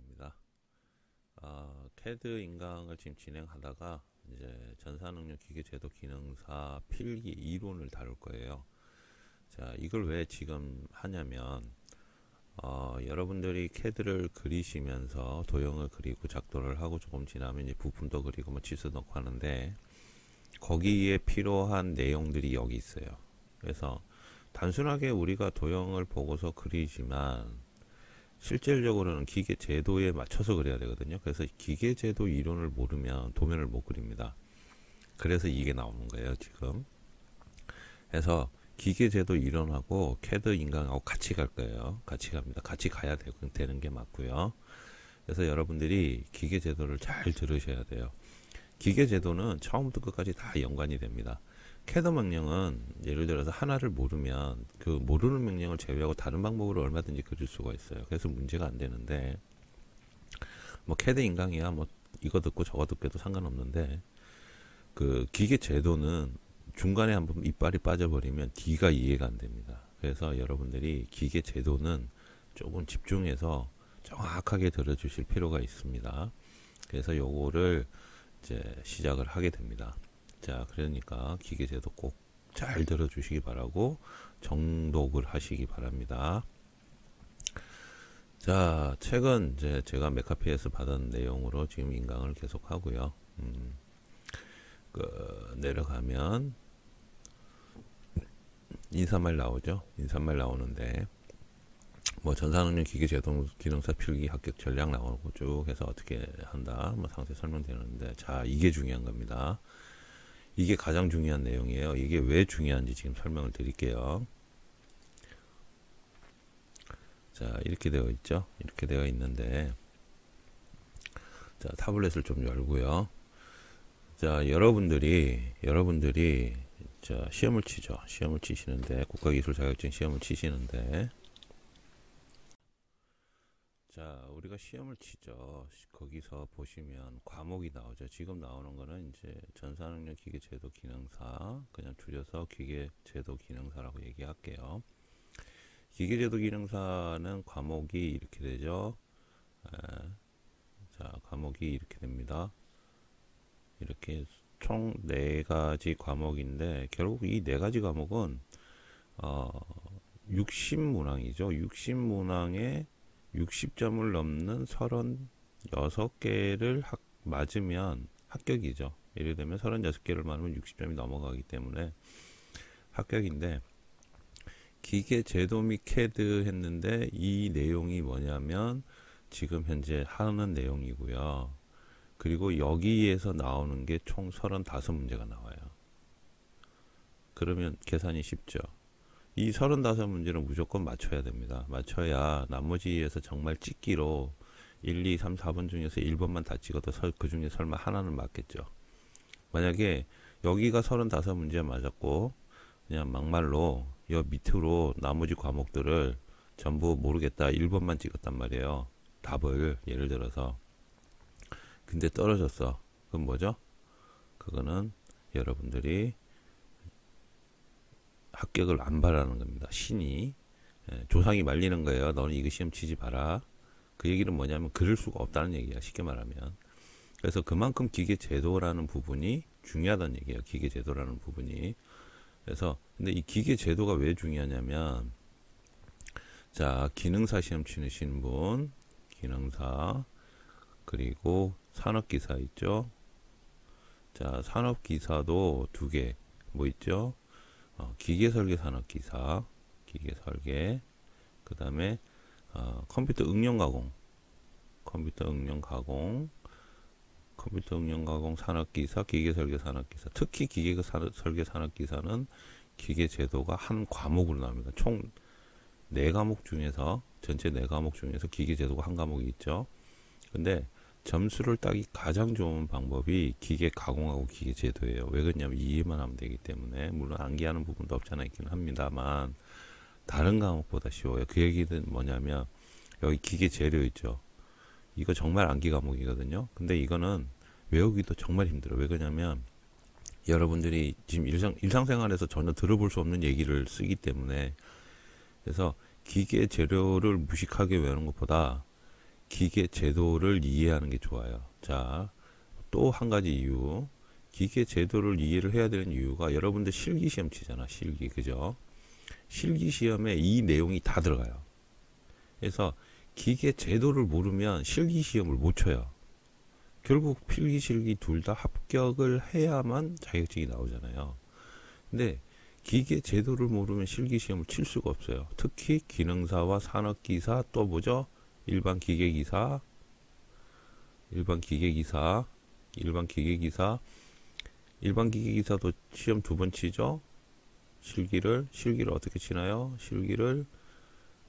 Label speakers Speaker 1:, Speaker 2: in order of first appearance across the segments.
Speaker 1: 인강입니다. CAD 인강을 지금 진행하다가 이제 전산응용 기계제도 기능사 필기 이론을 다룰 거예요. 자, 이걸 왜 지금 하냐면 여러분들이 CAD를 그리시면서 도형을 그리고 작도를 하고 조금 지나면 이제 부품도 그리고 뭐 치수 넣고 하는데 거기에 필요한 내용들이 여기 있어요. 그래서 단순하게 우리가 도형을 보고서 그리지만 실질적으로는 기계 제도에 맞춰서 그려야 되거든요. 그래서 기계 제도 이론을 모르면 도면을 못 그립니다. 그래서 이게 나오는 거예요, 지금. 그래서 기계 제도 이론하고 CAD 인강하고 같이 갈 거예요. 같이 갑니다. 같이 가야 되는 게 맞고요. 그래서 여러분들이 기계 제도를 잘 들으셔야 돼요. 기계 제도는 처음부터 끝까지 다 연관이 됩니다. CAD 명령은 예를 들어서 하나를 모르면 그 모르는 명령을 제외하고 다른 방법으로 얼마든지 그릴 수가 있어요. 그래서 문제가 안 되는데 뭐 CAD 인강이야 뭐 이거 듣고 저거 듣고도 상관없는데 그 기계 제도는 중간에 한번 이빨이 빠져버리면 D가 이해가 안 됩니다. 그래서 여러분들이 기계 제도는 조금 집중해서 정확하게 들어주실 필요가 있습니다. 그래서 요거를 이제 시작을 하게 됩니다. 자, 그러니까 기계제도 꼭 잘 들어주시기 바라고 정독을 하시기 바랍니다. 자, 최근 이제 제가 메카피에서 받은 내용으로 지금 인강을 계속 하고요. 내려가면 인사말 나오죠. 인사말 나오는데 뭐 전산응용 기계제동 기능사 필기 합격 전략 나오고 쭉 해서 어떻게 한다 뭐 상세 설명되는데 자, 이게 중요한 겁니다. 이게 가장 중요한 내용이에요. 이게 왜 중요한지 지금 설명을 드릴게요. 자, 이렇게 되어 있죠. 이렇게 되어 있는데 자, 타블렛을 좀 열고요. 자, 여러분들이 자, 시험을 치죠. 시험을 치시는데 국가기술 자격증 시험을 치시는데 자, 우리가 시험을 치죠. 거기서 보시면 과목이 나오죠. 지금 나오는 거는 이제 전산응용 기계제도 기능사, 그냥 줄여서 기계제도 기능사라고 얘기할게요. 기계제도 기능사는 과목이 이렇게 되죠. 자, 과목이 이렇게 됩니다. 이렇게 총 4가지 과목인데 결국 이 4가지 과목은 60문항이죠. 60문항에 60점을 넘는 36개를 맞으면 합격이죠. 예를 들면 36개를 맞으면 60점이 넘어가기 때문에 합격인데 기계 제도 및 CAD 했는데 이 내용이 뭐냐면 지금 현재 하는 내용이고요. 그리고 여기에서 나오는 게 총 35문제가 나와요. 그러면 계산이 쉽죠. 이 35문제는 무조건 맞춰야 됩니다. 맞춰야 나머지에서 정말 찍기로 1, 2, 3, 4번 중에서 1번만 다 찍어도 그 중에 설마 하나는 맞겠죠. 만약에 여기가 35문제 맞았고 그냥 막말로 여 밑으로 나머지 과목들을 전부 모르겠다 1번만 찍었단 말이에요. 답을 예를 들어서 근데 떨어졌어. 그럼 뭐죠? 그거는 여러분들이 합격을 안 바라는 겁니다. 신이 조상이 말리는 거예요. 너는 이거 시험 치지 마라. 그 얘기는 뭐냐면 그럴 수가 없다는 얘기야. 쉽게 말하면. 그래서 그만큼 기계제도라는 부분이 중요하다는 얘기예요. 기계제도라는 부분이. 그래서 근데 이 기계제도가 왜 중요하냐면 자, 기능사 시험 치시는 분, 기능사 그리고 산업기사 있죠. 자, 산업기사도 2개 뭐 있죠? 기계설계 산업기사, 기계설계, 그 다음에 컴퓨터 응용가공, 컴퓨터 응용가공 산업기사, 기계설계 산업기사. 특히 기계설계 산업기사는 기계제도가 한 과목으로 나옵니다. 총 4과목 중에서 전체 4과목 중에서 기계제도가 한 과목이 있죠. 근데 점수를 따기 가장 좋은 방법이 기계 가공하고 기계 제도예요. 왜 그러냐면 이해만 하면 되기 때문에 물론 암기하는 부분도 없잖아 있긴 합니다만 다른 과목보다 쉬워요. 그 얘기는 뭐냐면 여기 기계 재료 있죠. 이거 정말 암기 과목이거든요. 근데 이거는 외우기도 정말 힘들어요. 왜 그러냐면 여러분들이 지금 일상생활에서 전혀 들어볼 수 없는 얘기를 쓰기 때문에 그래서 기계 재료를 무식하게 외우는 것보다 기계 제도를 이해하는 게 좋아요. 자, 또 한 가지 이유. 기계 제도를 이해를 해야 되는 이유가 여러분들 실기 시험 치잖아. 실기. 그죠? 실기 시험에 이 내용이 다 들어가요. 그래서 기계 제도를 모르면 실기 시험을 못 쳐요. 결국 필기 실기 둘 다 합격을 해야만 자격증이 나오잖아요. 근데 기계 제도를 모르면 실기 시험을 칠 수가 없어요. 특히 기능사와 산업기사, 또 뭐죠? 일반 기계기사, 일반 기계기사, 일반 기계기사, 일반 기계기사도 시험 두 번 치죠? 실기를 어떻게 치나요? 실기를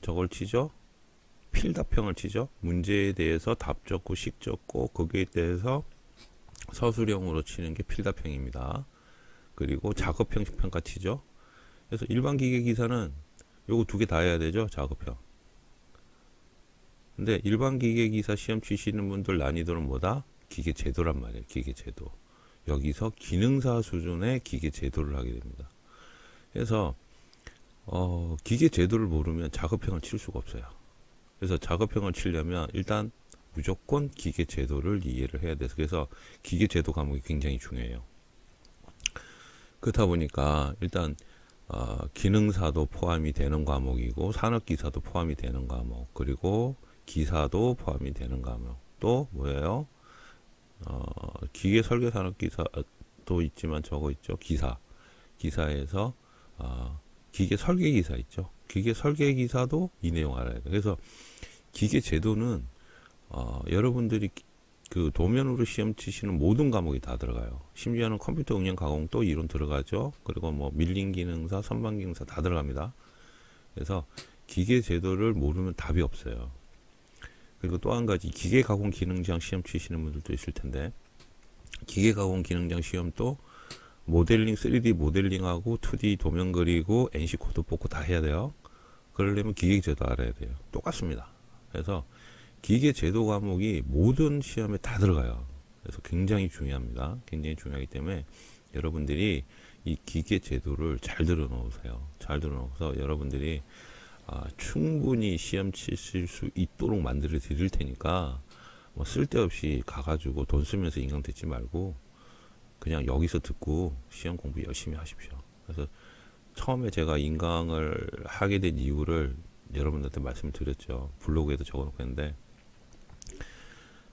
Speaker 1: 저걸 치죠? 필답형을 치죠? 문제에 대해서 답 적고 식 적고 거기에 대해서 서술형으로 치는 게 필답형입니다. 그리고 작업형 평가 치죠? 그래서 일반 기계기사는 요거 두 개 다 해야 되죠? 작업형. 근데 일반 기계기사 시험 치시는 분들 난이도는 뭐다? 기계제도란 말이에요. 기계제도. 여기서 기능사 수준의 기계제도를 하게 됩니다. 그래서 기계제도를 모르면 작업형을 칠 수가 없어요. 그래서 작업형을 치려면 일단 무조건 기계제도를 이해를 해야 돼서 그래서 기계제도 과목이 굉장히 중요해요. 그렇다 보니까 일단 기능사도 포함이 되는 과목이고 산업기사도 포함이 되는 과목 그리고 기사도 포함이 되는 과목 또 뭐예요? 기계설계산업기사도 있지만 저거 있죠. 기사에서 기계설계기사 있죠. 기계설계기사도 이 내용 알아야 돼요. 그래서 기계제도는 여러분들이 그 도면으로 시험 치시는 모든 과목이 다 들어가요. 심지어는 컴퓨터 응용 가공도 이론 들어가죠. 그리고 뭐 밀림 기능사, 선반 기능사 다 들어갑니다. 그래서 기계 제도를 모르면 답이 없어요. 그리고 또 한 가지 기계 가공 기능장 시험 치시는 분들도 있을 텐데 기계 가공 기능장 시험도 모델링 3D 모델링하고 2D 도면 그리고 NC 코드 뽑고 다 해야 돼요. 그러려면 기계 제도 알아야 돼요. 똑같습니다. 그래서 기계 제도 과목이 모든 시험에 다 들어가요. 그래서 굉장히 중요합니다. 굉장히 중요하기 때문에 여러분들이 이 기계 제도를 잘 들어놓으세요. 잘 들어놓아서 여러분들이 충분히 시험 치실 수 있도록 만들어 드릴 테니까 뭐 쓸데없이 가가지고 돈 쓰면서 인강 듣지 말고 그냥 여기서 듣고 시험 공부 열심히 하십시오. 그래서 처음에 제가 인강을 하게 된 이유를 여러분들한테 말씀을 드렸죠. 블로그에도 적어놓고 했는데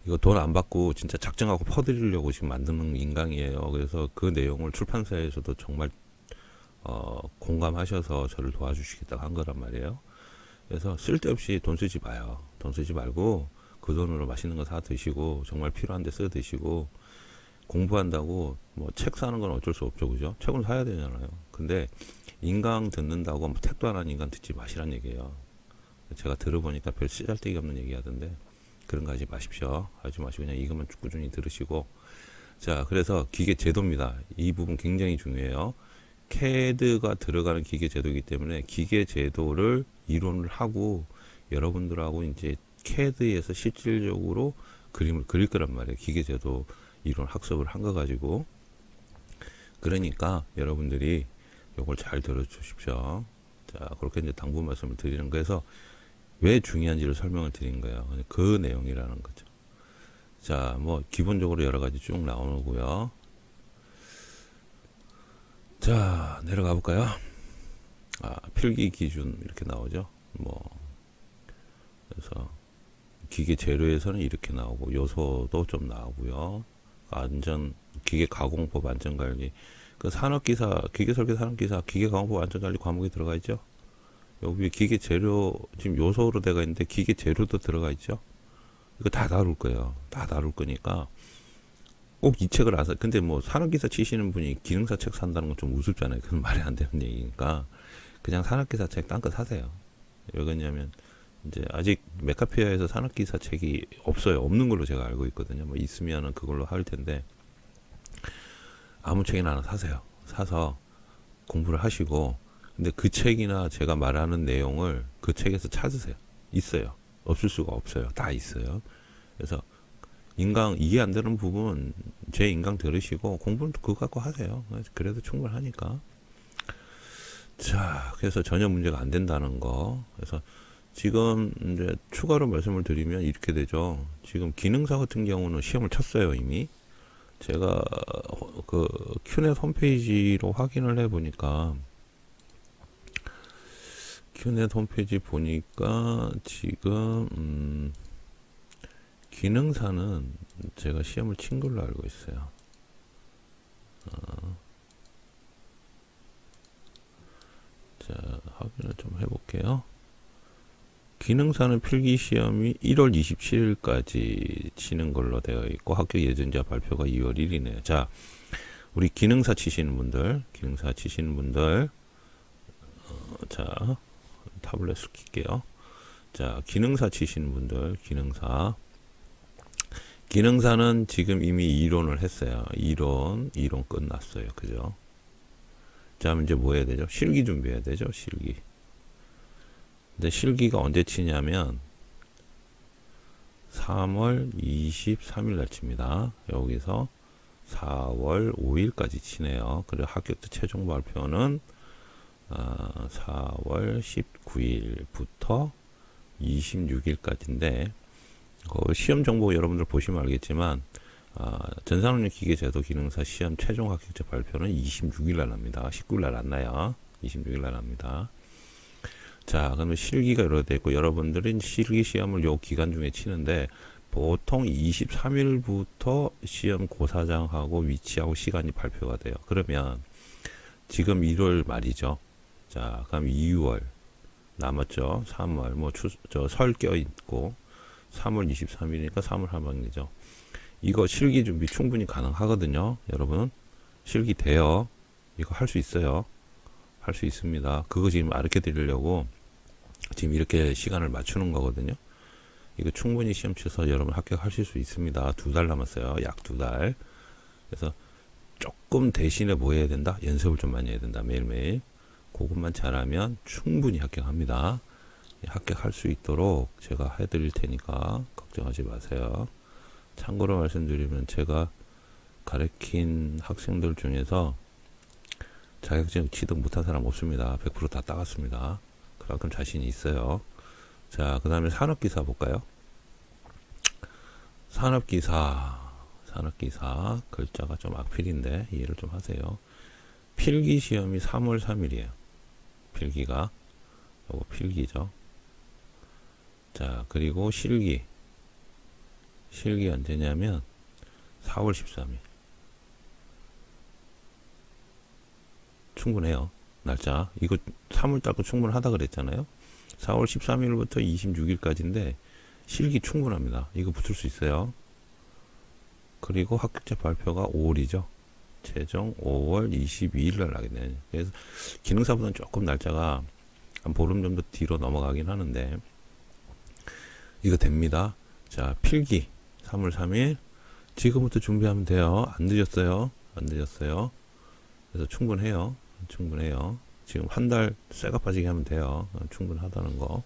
Speaker 1: 이거 돈 안 받고 진짜 작정하고 퍼드리려고 지금 만드는 인강이에요. 그래서 그 내용을 출판사에서도 정말 공감하셔서 저를 도와주시겠다고 한 거란 말이에요. 그래서 쓸데없이 돈 쓰지 마요. 돈 쓰지 말고 그 돈으로 맛있는 거 사 드시고 정말 필요한 데 써 드시고 공부한다고 뭐 책 사는 건 어쩔 수 없죠. 그죠? 책은 사야 되잖아요. 근데 인강 듣는다고 뭐 택도 안 하는 인강 듣지 마시란 얘기예요. 제가 들어보니까 별 쓰잘데기 없는 얘기 하던데 그런 거 하지 마십시오. 하지 마시고 그냥 이것만 꾸준히 들으시고 자 그래서 기계 제도입니다. 이 부분 굉장히 중요해요. CAD가 들어가는 기계 제도이기 때문에 기계 제도를 이론을 하고 여러분들하고 이제 CAD에서 실질적으로 그림을 그릴 거란 말이에요. 기계 제도 이론 학습을 한 거 가지고 그러니까 여러분들이 이걸 잘 들어주십시오. 자 그렇게 이제 당부 말씀을 드리는 거에서 왜 중요한지를 설명을 드린 거예요. 그 내용이라는 거죠. 자, 뭐 기본적으로 여러 가지 쭉 나오고요. 자, 내려가 볼까요? 필기 기준 이렇게 나오죠. 뭐 그래서 기계 재료에서는 이렇게 나오고 요소도 좀 나오고요. 기계 가공법 안전관리, 그 산업기사, 기계설계 산업기사, 기계가공법 안전관리 과목이 들어가 있죠. 여기 기계 재료 지금 요소로 되어 있는데 기계 재료도 들어가 있죠. 이거 다 다룰 거예요. 다 다룰 거니까 꼭 이 책을 안 사. 근데 뭐 산업기사 치시는 분이 기능사 책 산다는 건 좀 우습잖아요. 그건 말이 안 되는 얘기니까 그냥 산업기사 책 딴 거 사세요. 왜 그러냐면 이제 아직 메카피아에서 산업기사 책이 없어요. 없는 걸로 제가 알고 있거든요. 뭐 있으면은 그걸로 할 텐데 아무 책이나 하나 사세요. 사서 공부를 하시고 근데 그 책이나 제가 말하는 내용을 그 책에서 찾으세요. 있어요. 없을 수가 없어요. 다 있어요. 그래서 인강 이해 안 되는 부분 제 인강 들으시고 공부는 그거 갖고 하세요. 그래도 충분하니까. 자, 그래서 전혀 문제가 안 된다는 거. 그래서 지금 이제 추가로 말씀을 드리면 이렇게 되죠. 지금 기능사 같은 경우는 시험을 쳤어요, 이미. 제가 그 큐넷 홈페이지로 확인을 해 보니까 큐넷 홈페이지 보니까 지금 기능사는 제가 시험을 친 걸로 알고 있어요. 자, 확인을 좀 해볼게요. 기능사는 필기시험이 1월 27일까지 치는 걸로 되어 있고 합격 예정자 발표가 2월 1일이네요. 자, 우리 기능사 치시는 분들, 자, 타블렛을 킬게요. 자, 기능사 치시는 분들, 기능사는 지금 이미 이론을 했어요. 이론 끝났어요. 그죠? 자, 이제 뭐 해야 되죠? 실기 준비해야 되죠, 실기. 근데 실기가 언제 치냐면 3월 23일 날 칩니다. 여기서 4월 5일까지 치네요. 그리고 합격자 최종 발표는 4월 19일부터 26일까지인데 시험 정보 여러분들 보시면 알겠지만 전산업용 기계제도 기능사 시험 최종 합격자 발표는 26일 날 납니다. 19일 날 안 나요. 26일 날 납니다. 자, 그러면 실기가 이렇게 되어 있고 여러분들은 실기 시험을 요 기간 중에 치는데 보통 23일부터 시험 고사장하고 위치하고 시간이 발표가 돼요. 그러면 지금 1월 말이죠. 자, 그럼 2월 남았죠. 3월 뭐 설 껴 있고 3월 23일이니까 3월 하반기죠. 이거 실기 준비 충분히 가능하거든요. 여러분 실기 돼요. 이거 할 수 있어요. 할 수 있습니다. 그거 지금 가르쳐 드리려고 지금 이렇게 시간을 맞추는 거거든요. 이거 충분히 시험 쳐서 여러분 합격하실 수 있습니다. 2달 남았어요. 약 2달. 그래서 조금 대신에 뭐 해야 된다? 연습을 좀 많이 해야 된다. 매일매일. 그것만 잘하면 충분히 합격합니다. 합격할 수 있도록 제가 해드릴 테니까 걱정하지 마세요. 참고로 말씀드리면 제가 가르친 학생들 중에서 자격증 취득 못한 사람 없습니다. 100% 다 따갔습니다. 그만큼 자신이 있어요. 자, 그 다음에 산업기사 볼까요? 산업기사 글자가 좀 악필인데 이해를 좀 하세요. 필기시험이 3월 3일이에요. 필기가 요거 필기죠. 자, 그리고 실기 언제냐면 4월 13일. 충분해요. 날짜. 이거 3월 달거 충분하다 그랬잖아요. 4월 13일부터 26일까지인데 실기 충분합니다. 이거 붙을 수 있어요. 그리고 합격자 발표가 5월이죠. 최종 5월 22일 날 나겠네요. 그래서 기능사보다는 조금 날짜가 한 보름 정도 뒤로 넘어가긴 하는데 이거 됩니다. 자, 필기 3월 3일 지금부터 준비하면 돼요. 안 늦었어요. 그래서 충분해요. 지금 한 달 쇠가 빠지게 하면 돼요. 충분하다는 거.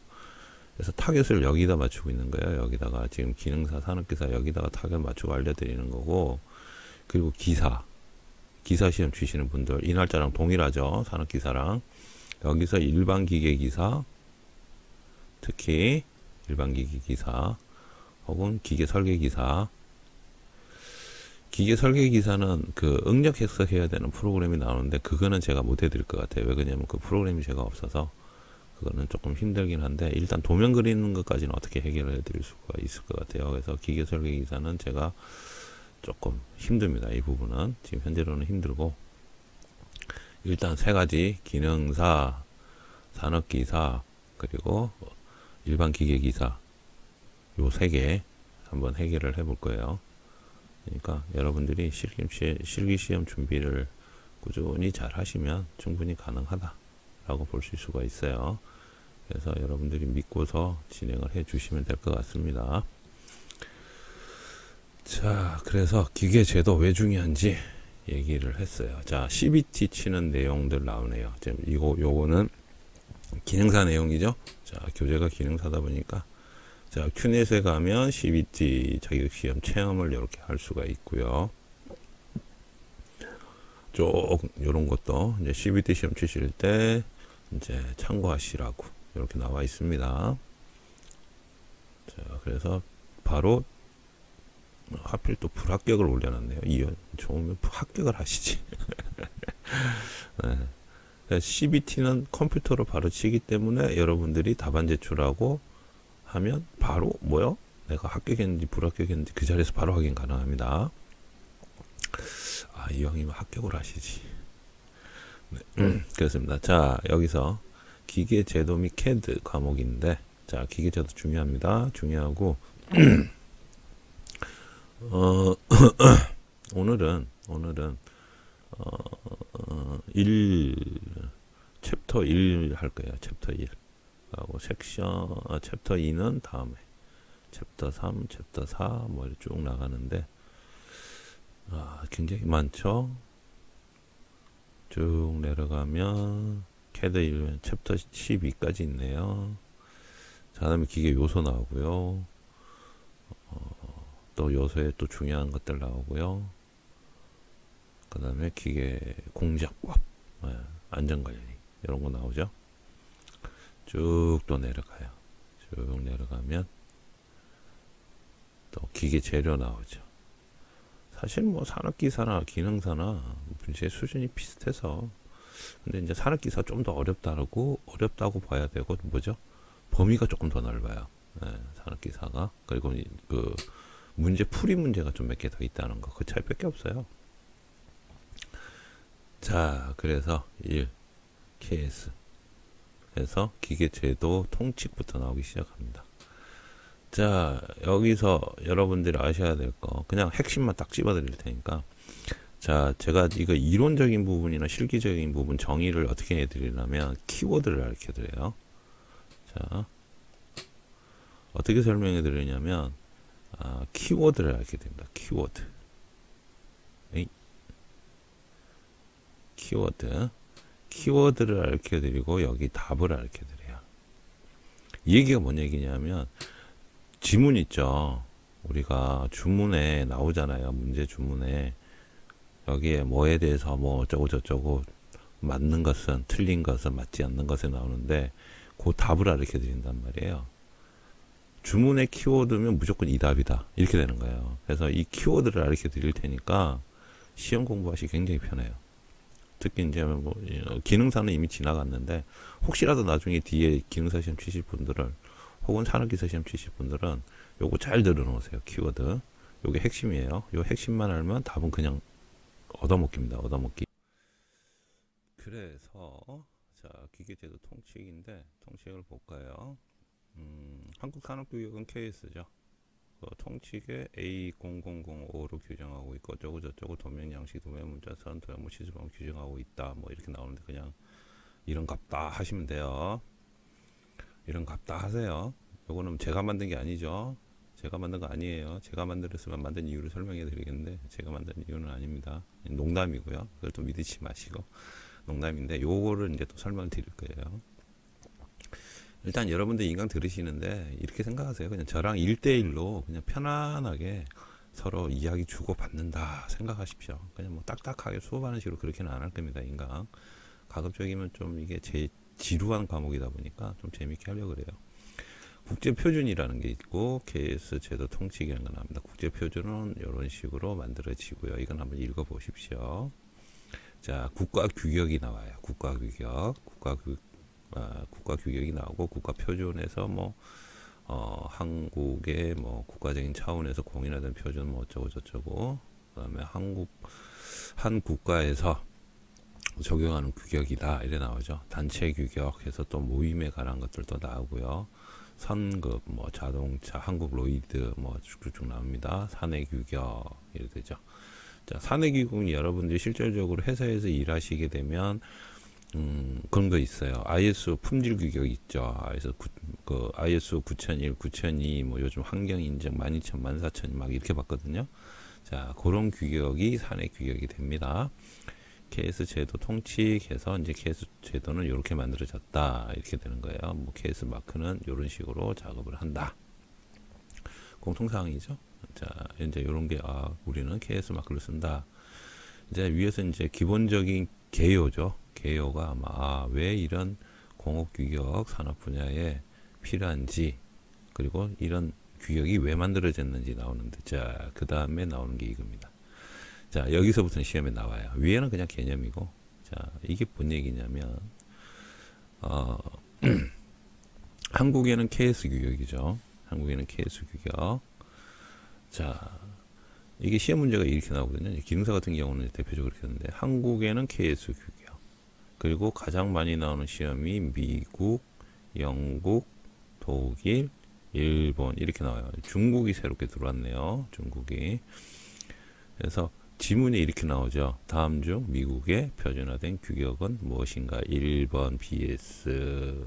Speaker 1: 그래서 타겟을 여기다 맞추고 있는 거예요. 여기다가 지금 기능사, 산업기사 여기다가 타겟 맞추고 알려드리는 거고, 그리고 기사 시험 치시는 분들 이 날짜랑 동일하죠. 산업기사랑. 여기서 일반 기계기사, 특히 일반 기계기사 혹은 기계 설계기사. 기계 설계기사는 그 응력 해석해야 되는 프로그램이 나오는데 그거는 제가 못 해드릴 것 같아요. 왜 그러냐면 그 프로그램이 제가 없어서 그거는 조금 힘들긴 한데 일단 도면 그리는 것까지는 어떻게 해결해 드릴 수가 있을 것 같아요. 그래서 기계 설계기사는 제가 조금 힘듭니다. 이 부분은 지금 현재로는 힘들고 일단 세 가지 기능사, 산업기사 그리고 일반 기계기사 요 세 개 한번 해결을 해볼 거예요. 그러니까 여러분들이 실기시험 준비를 꾸준히 잘 하시면 충분히 가능하다라고 볼 수가 있어요. 그래서 여러분들이 믿고서 진행을 해 주시면 될 것 같습니다. 자, 그래서 기계제도 왜 중요한지 얘기를 했어요. 자, CBT 치는 내용들 나오네요. 지금 요거는 기능사 내용이죠. 자, 교재가 기능사다 보니까 자, 큐넷에 가면 CBT 자격시험 체험을 이렇게 할 수가 있고요. 요런 것도 이제 CBT 시험 치실 때 이제 참고하시라고 이렇게 나와 있습니다. 자, 그래서 바로 하필 또 불합격을 올려놨네요. 이연 좋으면 합격을 하시지. 네. CBT는 컴퓨터로 바로 치기 때문에 여러분들이 답안 제출하고 하면 바로 뭐요? 내가 합격했는지 불합격했는지 그 자리에서 바로 확인 가능합니다. 아, 이왕이면 합격을 하시지. 네. 그렇습니다. 자, 여기서 기계제도 및 CAD 과목인데, 자, 기계제도 중요합니다. 중요하고 오늘은 챕터 1 할 거예요. 챕터 1 하고 챕터 2는 다음에 챕터 3, 챕터 4 뭐 이렇게 쭉 나가는데 굉장히 많죠. 쭉 내려가면 CAD 1 챕터 12까지 있네요. 자, 그다음에 기계 요소 나오고요. 또 요소에 또 중요한 것들 나오고요. 그 다음에 기계 공작법, 안전관리 이런 거 나오죠. 쭉 또 내려가요. 쭉 내려가면 또 기계 재료 나오죠. 사실 뭐 산업기사나 기능사나 문제 수준이 비슷해서, 근데 이제 산업기사 좀 더 어렵다고 봐야 되고, 뭐죠? 범위가 조금 더 넓어요. 산업기사가. 그리고 그 풀이 문제가 좀 몇 개 더 있다는 거, 그 차이밖에 없어요. 자, 그래서 1 KS 해서 기계제도 통칙부터 나오기 시작합니다. 자, 여기서 여러분들이 아셔야 될 거 그냥 핵심만 딱 집어 드릴 테니까, 자, 제가 이거 이론적인 부분이나 실기적인 부분 정의를 어떻게 해드리냐면 키워드를 가르쳐 드려요. 자, 어떻게 설명해 드리냐면 키워드를 가르쳐 드립니다. 키워드를 가르쳐 드리고 여기 답을 가르쳐 드려요. 이 얘기가 뭔 얘기냐면, 지문 있죠. 우리가 주문에 나오잖아요. 문제 주문에 여기에 뭐에 대해서 뭐 어쩌고 저쩌고, 맞는 것은, 틀린 것은, 맞지 않는 것에 나오는데 그 답을 가르쳐 드린단 말이에요. 주문의 키워드면 무조건 이 답이다, 이렇게 되는 거예요. 그래서 이 키워드를 가르쳐 드릴 테니까 시험 공부하시기 굉장히 편해요. 특히 이제 뭐 기능사는 이미 지나갔는데, 혹시라도 나중에 뒤에 기능사 시험 치실 분들은, 혹은 산업기사 시험 치실 분들은 요거 잘 들어놓으세요. 키워드. 요게 핵심이에요. 요 핵심만 알면 답은 그냥 얻어먹기입니다. 얻어먹기. 그래서 자, 기계제도 통칙인데 통칙을 볼까요? 한국산업교육은 KS죠. 통칙에 A0005로 규정하고 있고, 어쩌고 저쩌고 도면양식, 도면문자선, 도형문 시술방법 규정하고 있다, 뭐 이렇게 나오는데 그냥 이런갑다 하시면 돼요. 이런갑다 하세요. 요거는 제가 만든 게 아니죠. 제가 만든 거 아니에요. 제가 만들었으면 만든 이유를 설명해 드리겠는데, 제가 만든 이유는 아닙니다. 농담이고요. 그걸 또 믿으시 마시고, 농담인데 요거를 이제 또 설명을 드릴 거예요. 일단 여러분들 인강 들으시는데 이렇게 생각하세요. 그냥 저랑 1대1로 그냥 편안하게 서로 이야기 주고 받는다 생각하십시오. 그냥 뭐 딱딱하게 수업하는 식으로 그렇게는 안 할 겁니다. 인강 가급적이면 좀 이게 제 지루한 과목이다 보니까 좀 재밌게 하려고 그래요. 국제표준이라는 게 있고 KS 제도 통칙이라는 거 나옵니다. 국제표준은 이런 식으로 만들어지고요. 이건 한번 읽어보십시오. 자, 국가규격이 나와요. 국가규격이 나오고, 국가표준에서 뭐 한국의 뭐 국가적인 차원에서 공인하던 표준 뭐 어쩌고 저쩌고, 그다음에 한 국가에서 적용하는 규격이다 이래 나오죠. 단체 규격해서 또 모임에 관한 것들도 나오고요. 선급, 뭐 자동차, 한국 로이드 뭐 쭉쭉 나옵니다. 사내 규격 이래 되죠. 자, 사내 규격은 여러분들이 실질적으로 회사에서 일하시게 되면 그런 거 있어요. ISO 품질 규격 있죠. ISO 9001, 9002, 뭐 요즘 환경 인증 12000, 14000 막 이렇게 봤거든요. 자, 그런 규격이 사내 규격이 됩니다. KS 제도 통칙해서 이제 KS 제도는 이렇게 만들어졌다 이렇게 되는 거예요. 뭐 KS 마크는 이런 식으로 작업을 한다. 공통사항이죠. 자, 이제 이런 게 우리는 KS 마크를 쓴다. 이제 위에서 이제 기본적인 개요죠. 개요가 아마 왜 이런 공업 규격 산업 분야에 필요한지, 그리고 이런 규격이 왜 만들어졌는지 나오는데, 자, 그 다음에 나오는 게 이겁니다. 자, 여기서부터는 시험에 나와요. 위에는 그냥 개념이고, 자, 이게 뭔 얘기냐면, 어, 한국에는 KS 규격이죠. 한국에는 KS 규격. 자, 이게 시험 문제가 이렇게 나오거든요. 기능사 같은 경우는 대표적으로 이렇게 하는데, 한국에는 KS 규격. 그리고 가장 많이 나오는 시험이 미국, 영국, 독일, 일본 이렇게 나와요. 중국이 새롭게 들어왔네요. 중국이. 그래서 지문이 이렇게 나오죠. 다음 중 미국의 표준화된 규격은 무엇인가? 1번 BS,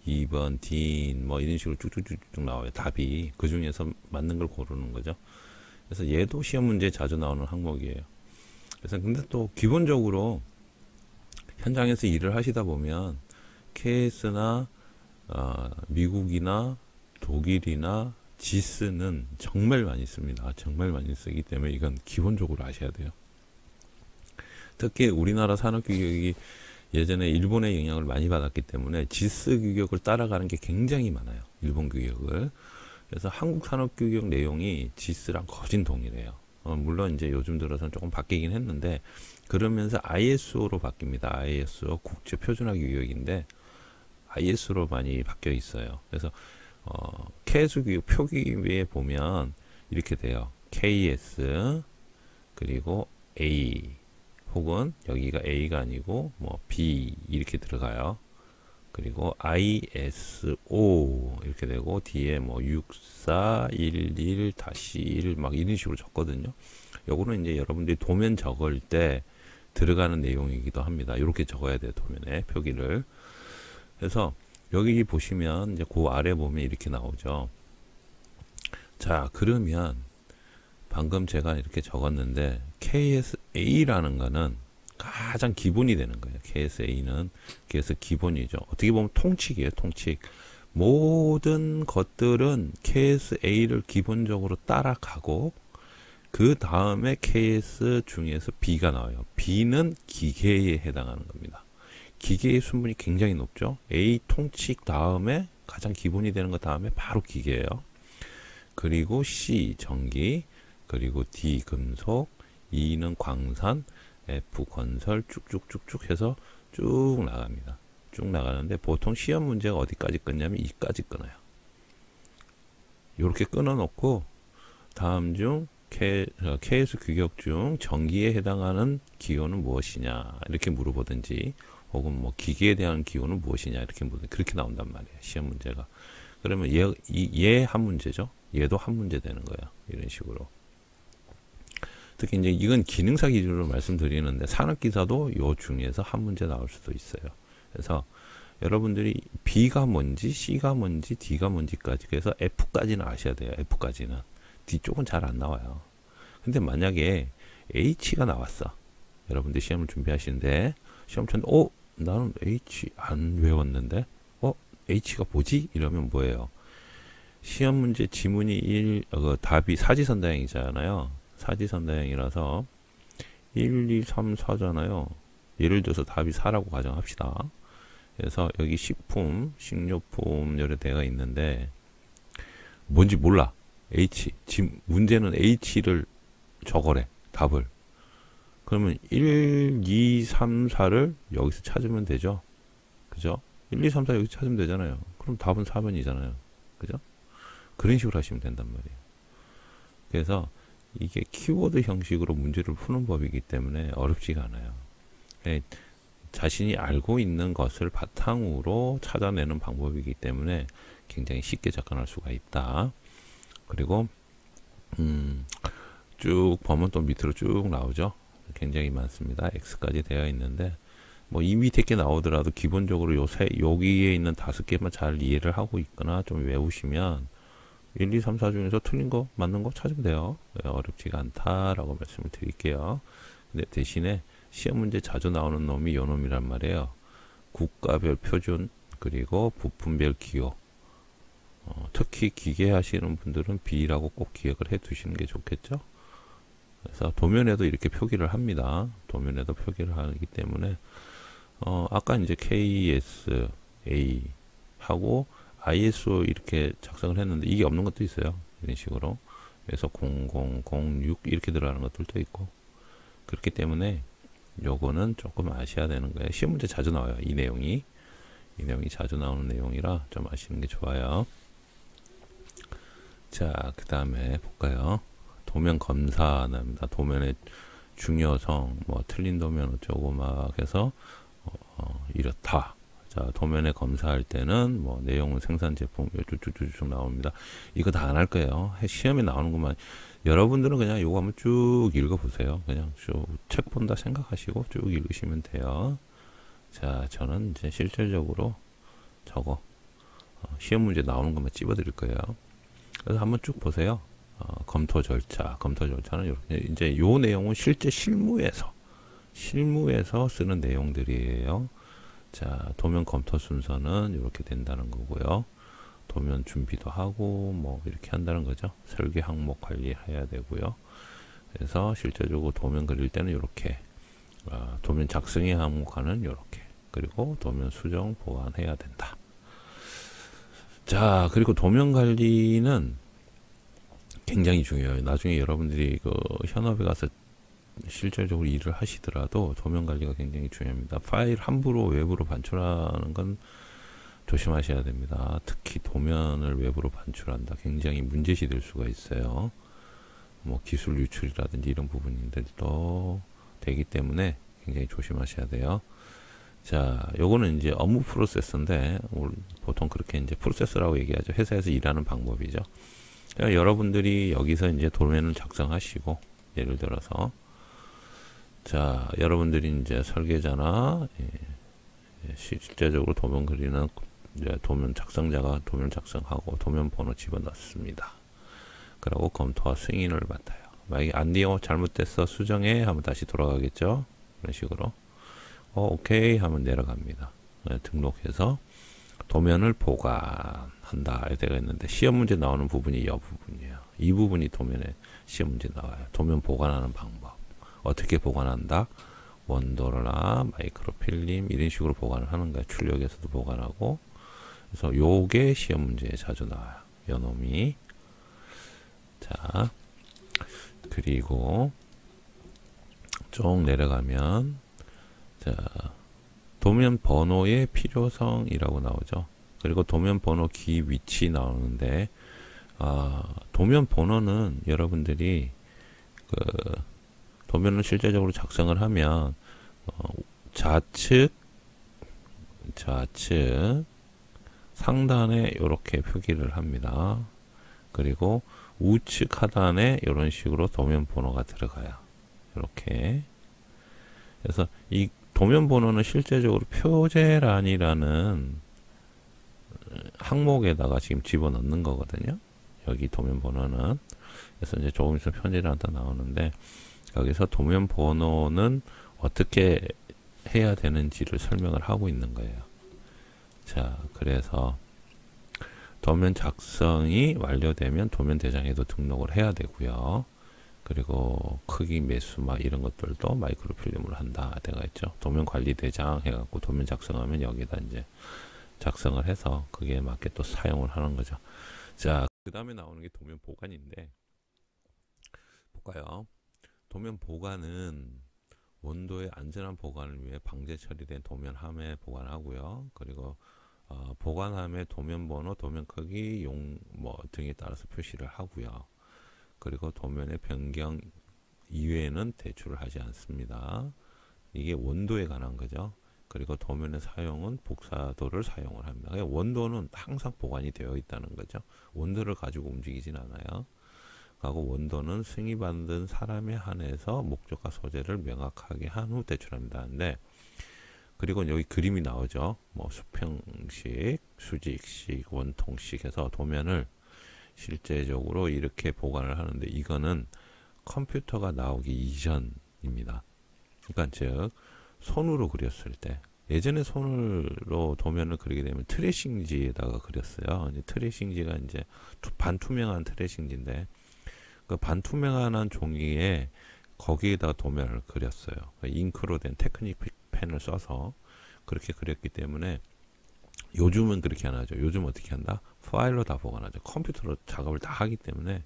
Speaker 1: 2번 DIN 뭐 이런 식으로 쭉쭉쭉쭉 나와요. 답이. 그 중에서 맞는 걸 고르는 거죠. 그래서 얘도 시험 문제에 자주 나오는 항목이에요. 그래서 근데 또 기본적으로 현장에서 일을 하시다 보면 KS나 미국이나 독일이나 지스는 정말 많이 씁니다. 정말 많이 쓰기 때문에 이건 기본적으로 아셔야 돼요. 특히 우리나라 산업규격이 예전에 일본의 영향을 많이 받았기 때문에 지스 규격을 따라가는 게 굉장히 많아요. 일본 규격을. 그래서 한국 산업규격 내용이 지스랑 거진 동일해요. 물론 이제 요즘 들어서는 조금 바뀌긴 했는데, 그러면서 ISO로 바뀝니다. ISO 국제 표준화 규격인데 IS로 많이 바뀌어 있어요. 그래서 KS 규격 표기에 보면 이렇게 돼요. KS 그리고 A 혹은 여기가 A가 아니고 뭐 B 이렇게 들어가요. 그리고 ISO 이렇게 되고 뒤에 뭐 6411-1 막 이런 식으로 적거든요. 요거는 이제 여러분들이 도면 적을 때 들어가는 내용이기도 합니다. 이렇게 적어야 돼요. 도면에 표기를. 그래서 여기 보시면 이제 그 아래 보면 이렇게 나오죠. 자, 그러면 방금 제가 이렇게 적었는데 KSA라는 거는 가장 기본이 되는 거예요. KSA는 그래서 기본이죠. 어떻게 보면 통칙이에요. 통칙. 모든 것들은 KSA를 기본적으로 따라가고 그 다음에 KS 중에서 B가 나와요. B는 기계에 해당하는 겁니다. 기계의 순분이 굉장히 높죠. A 통칙 다음에 가장 기본이 되는 것 다음에 바로 기계예요. 그리고 C 전기, 그리고 D 금속, E는 광산, F 건설 쭉쭉쭉쭉 해서 쭉 나갑니다. 쭉 나가는데 보통 시험 문제가 어디까지 끊냐면 이까지 끊어요. 이렇게 끊어놓고 다음 중 KS 규격 중 전기에 해당하는 기호는 무엇이냐 이렇게 물어보든지 혹은 뭐 기계에 대한 기호는 무엇이냐 이렇게 그렇게 나온단 말이에요. 시험 문제가. 그러면 얘 한 문제죠. 얘도 한 문제 되는 거예요. 이런 식으로. 특히 이제 이건 기능사 기준으로 말씀드리는데 산업기사도 요 중에서 한 문제 나올 수도 있어요. 그래서 여러분들이 B가 뭔지 C가 뭔지 D가 뭔지까지 그래서 F까지는 아셔야 돼요. F까지는. D 쪽은 잘 안 나와요. 근데 만약에 H가 나왔어. 여러분들 시험을 준비하시는데 시험 쳤는데 나는 H 안 외웠는데 H가 뭐지? 이러면 뭐예요? 시험 문제 지문이 답이 사지선다형이잖아요. 사지선다형이라서 1, 2, 3, 4잖아요. 예를 들어서 답이 4라고 가정합시다. 그래서 여기 식품, 식료품 여러 대가 있는데 뭔지 몰라. H. 문제는 H를 적어래. 답을. 그러면 1, 2, 3, 4를 여기서 찾으면 되죠. 그죠? 1, 2, 3, 4 여기서 찾으면 되잖아요. 그럼 답은 4번이잖아요. 그죠? 그런 식으로 하시면 된단 말이에요. 그래서 이게 키워드 형식으로 문제를 푸는 법이기 때문에 어렵지가 않아요. 자신이 알고 있는 것을 바탕으로 찾아내는 방법이기 때문에 굉장히 쉽게 접근할 수가 있다. 그리고 쭉 보면 또 밑으로 쭉 나오죠. 굉장히 많습니다. X까지 되어 있는데 뭐 이 밑에 게 나오더라도 기본적으로 여기에 있는 5개만 잘 이해를 하고 있거나 좀 외우시면 1, 2, 3, 4 중에서 틀린 거 맞는 거 찾으면 돼요. 어렵지가 않다라고 말씀을 드릴게요. 근데 대신에 시험 문제 자주 나오는 놈이 요 놈이란 말이에요. 국가별 표준 그리고 부품별 기호. 특히 기계 하시는 분들은 B라고 꼭 기억을 해 두시는 게 좋겠죠. 그래서 도면에도 이렇게 표기를 합니다. 도면에도 표기를 하기 때문에 아까 이제 KSA 하고 ISO 이렇게 작성을 했는데 이게 없는 것도 있어요. 이런 식으로. 그래서 0006 이렇게 들어가는 것들도 있고. 그렇기 때문에 요거는 조금 아셔야 되는 거예요. 시험 문제 자주 나와요. 이 내용이 자주 나오는 내용이라 좀 아시는 게 좋아요. 자, 그 다음에 볼까요? 도면 검사입니다. 도면의 중요성, 뭐 틀린 도면 어쩌고 막 해서 이렇다. 자, 도면에 검사할 때는 뭐 내용은 생산 제품 쭉쭉쭉 나옵니다. 이거 다 안 할 거예요. 시험에 나오는 것만. 여러분들은 그냥 이거 한번 쭉 읽어보세요. 그냥 쭉 책 본다 생각하시고 쭉 읽으시면 돼요. 자, 저는 이제 실질적으로 저거 시험 문제 나오는 것만 찝어드릴 거예요. 그래서 한번 쭉 보세요. 검토 절차는 이렇게 이제 요 내용은 실제 실무에서 쓰는 내용들이에요. 자, 도면 검토 순서는 이렇게 된다는 거고요. 도면 준비도 하고 뭐 이렇게 한다는 거죠. 설계 항목 관리해야 되고요. 그래서 실제적으로 도면 그릴 때는 이렇게 도면 작성의 항목하는 이렇게 그리고 도면 수정 보완해야 된다. 자, 그리고 도면 관리는 굉장히 중요해요. 나중에 여러분들이 그 현업에 가서 실질적으로 일을 하시더라도 도면 관리가 굉장히 중요합니다. 파일 함부로 외부로 반출하는 건 조심하셔야 됩니다. 특히 도면을 외부로 반출한다. 굉장히 문제시 될 수가 있어요. 뭐 기술 유출이라든지 이런 부분들도 되기 때문에 굉장히 조심하셔야 돼요. 자, 요거는 이제 업무 프로세스인데 보통 그렇게 이제 프로세스라고 얘기하죠. 회사에서 일하는 방법이죠. 그러니까 여러분들이 여기서 이제 도면을 작성하시고 예를 들어서 자, 여러분들이 이제 설계자나 실제적으로 도면 그리는 이제 도면 작성자가 도면 작성하고 도면 번호 집어넣습니다. 그리고 검토와 승인을 맡아요. 만약에 안 돼요, 잘못됐어, 수정해 하면 다시 돌아가겠죠. 이런 식으로 오케이 하면 내려갑니다. 등록해서 도면을 보관한다 되어 있는데 시험 문제 나오는 부분이 이 부분이에요. 이 부분이 도면에 시험 문제 나와요. 도면 보관하는 방법. 어떻게 보관한다? 원도나 마이크로필름 이런 식으로 보관을 하는 거예요. 출력에서도 보관하고. 그래서 요게 시험 문제에 자주 나와요. 요놈이. 자, 그리고 쭉 내려가면 자, 도면 번호의 필요성이라고 나오죠. 그리고 도면 번호 기 위치 나오는데 도면 번호는 여러분들이 그 도면을 실제적으로 작성을 하면 좌측 상단에 이렇게 표기를 합니다. 그리고 우측 하단에 이런 식으로 도면 번호가 들어가요. 이렇게. 그래서 이 도면 번호는 실제적으로 표제란이라는 항목에다가 지금 집어넣는 거거든요. 여기 도면 번호는. 그래서 이제 조금 있으면 표제란 다 나오는데 여기서 도면 번호는 어떻게 해야 되는지를 설명을 하고 있는 거예요. 자, 그래서 도면 작성이 완료되면 도면 대장에도 등록을 해야 되고요. 그리고 크기 매수 막 이런 것들도 마이크로필름으로 한다 되어 있죠. 도면 관리 대장 해갖고 도면 작성하면 여기다 이제 작성을 해서 그게 맞게 또 사용을 하는 거죠. 자, 그 다음에 나오는 게 도면 보관인데 볼까요? 도면 보관은 원도의 안전한 보관을 위해 방제 처리된 도면함에 보관하고요. 그리고 보관함의 도면 번호, 도면 크기, 뭐 등에 따라서 표시를 하고요. 그리고 도면의 변경 이외에는 대출을 하지 않습니다. 이게 원도에 관한 거죠. 그리고 도면의 사용은 복사도를 사용을 합니다. 원도는 항상 보관이 되어 있다는 거죠. 원도를 가지고 움직이진 않아요. 하고 원도는 승인받은 사람에 한해서 목적과 소재를 명확하게 한 후 대출합니다. 근데 그리고 여기 그림이 나오죠. 뭐 수평식, 수직식, 원통식 해서 도면을 실제적으로 이렇게 보관을 하는데 이거는 컴퓨터가 나오기 이전입니다. 그러니까 즉 손으로 그렸을 때 예전에 손으로 도면을 그리게 되면 트레이싱지에다가 그렸어요. 이제 트레이싱지가 이제 반투명한 트레이싱지인데 그 반투명한 종이에 거기에다가 도면을 그렸어요. 잉크로 된 테크닉 펜을 써서 그렇게 그렸기 때문에 요즘은 그렇게 안 하죠. 요즘 어떻게 한다? 파일로 다 보관하죠. 컴퓨터로 작업을 다 하기 때문에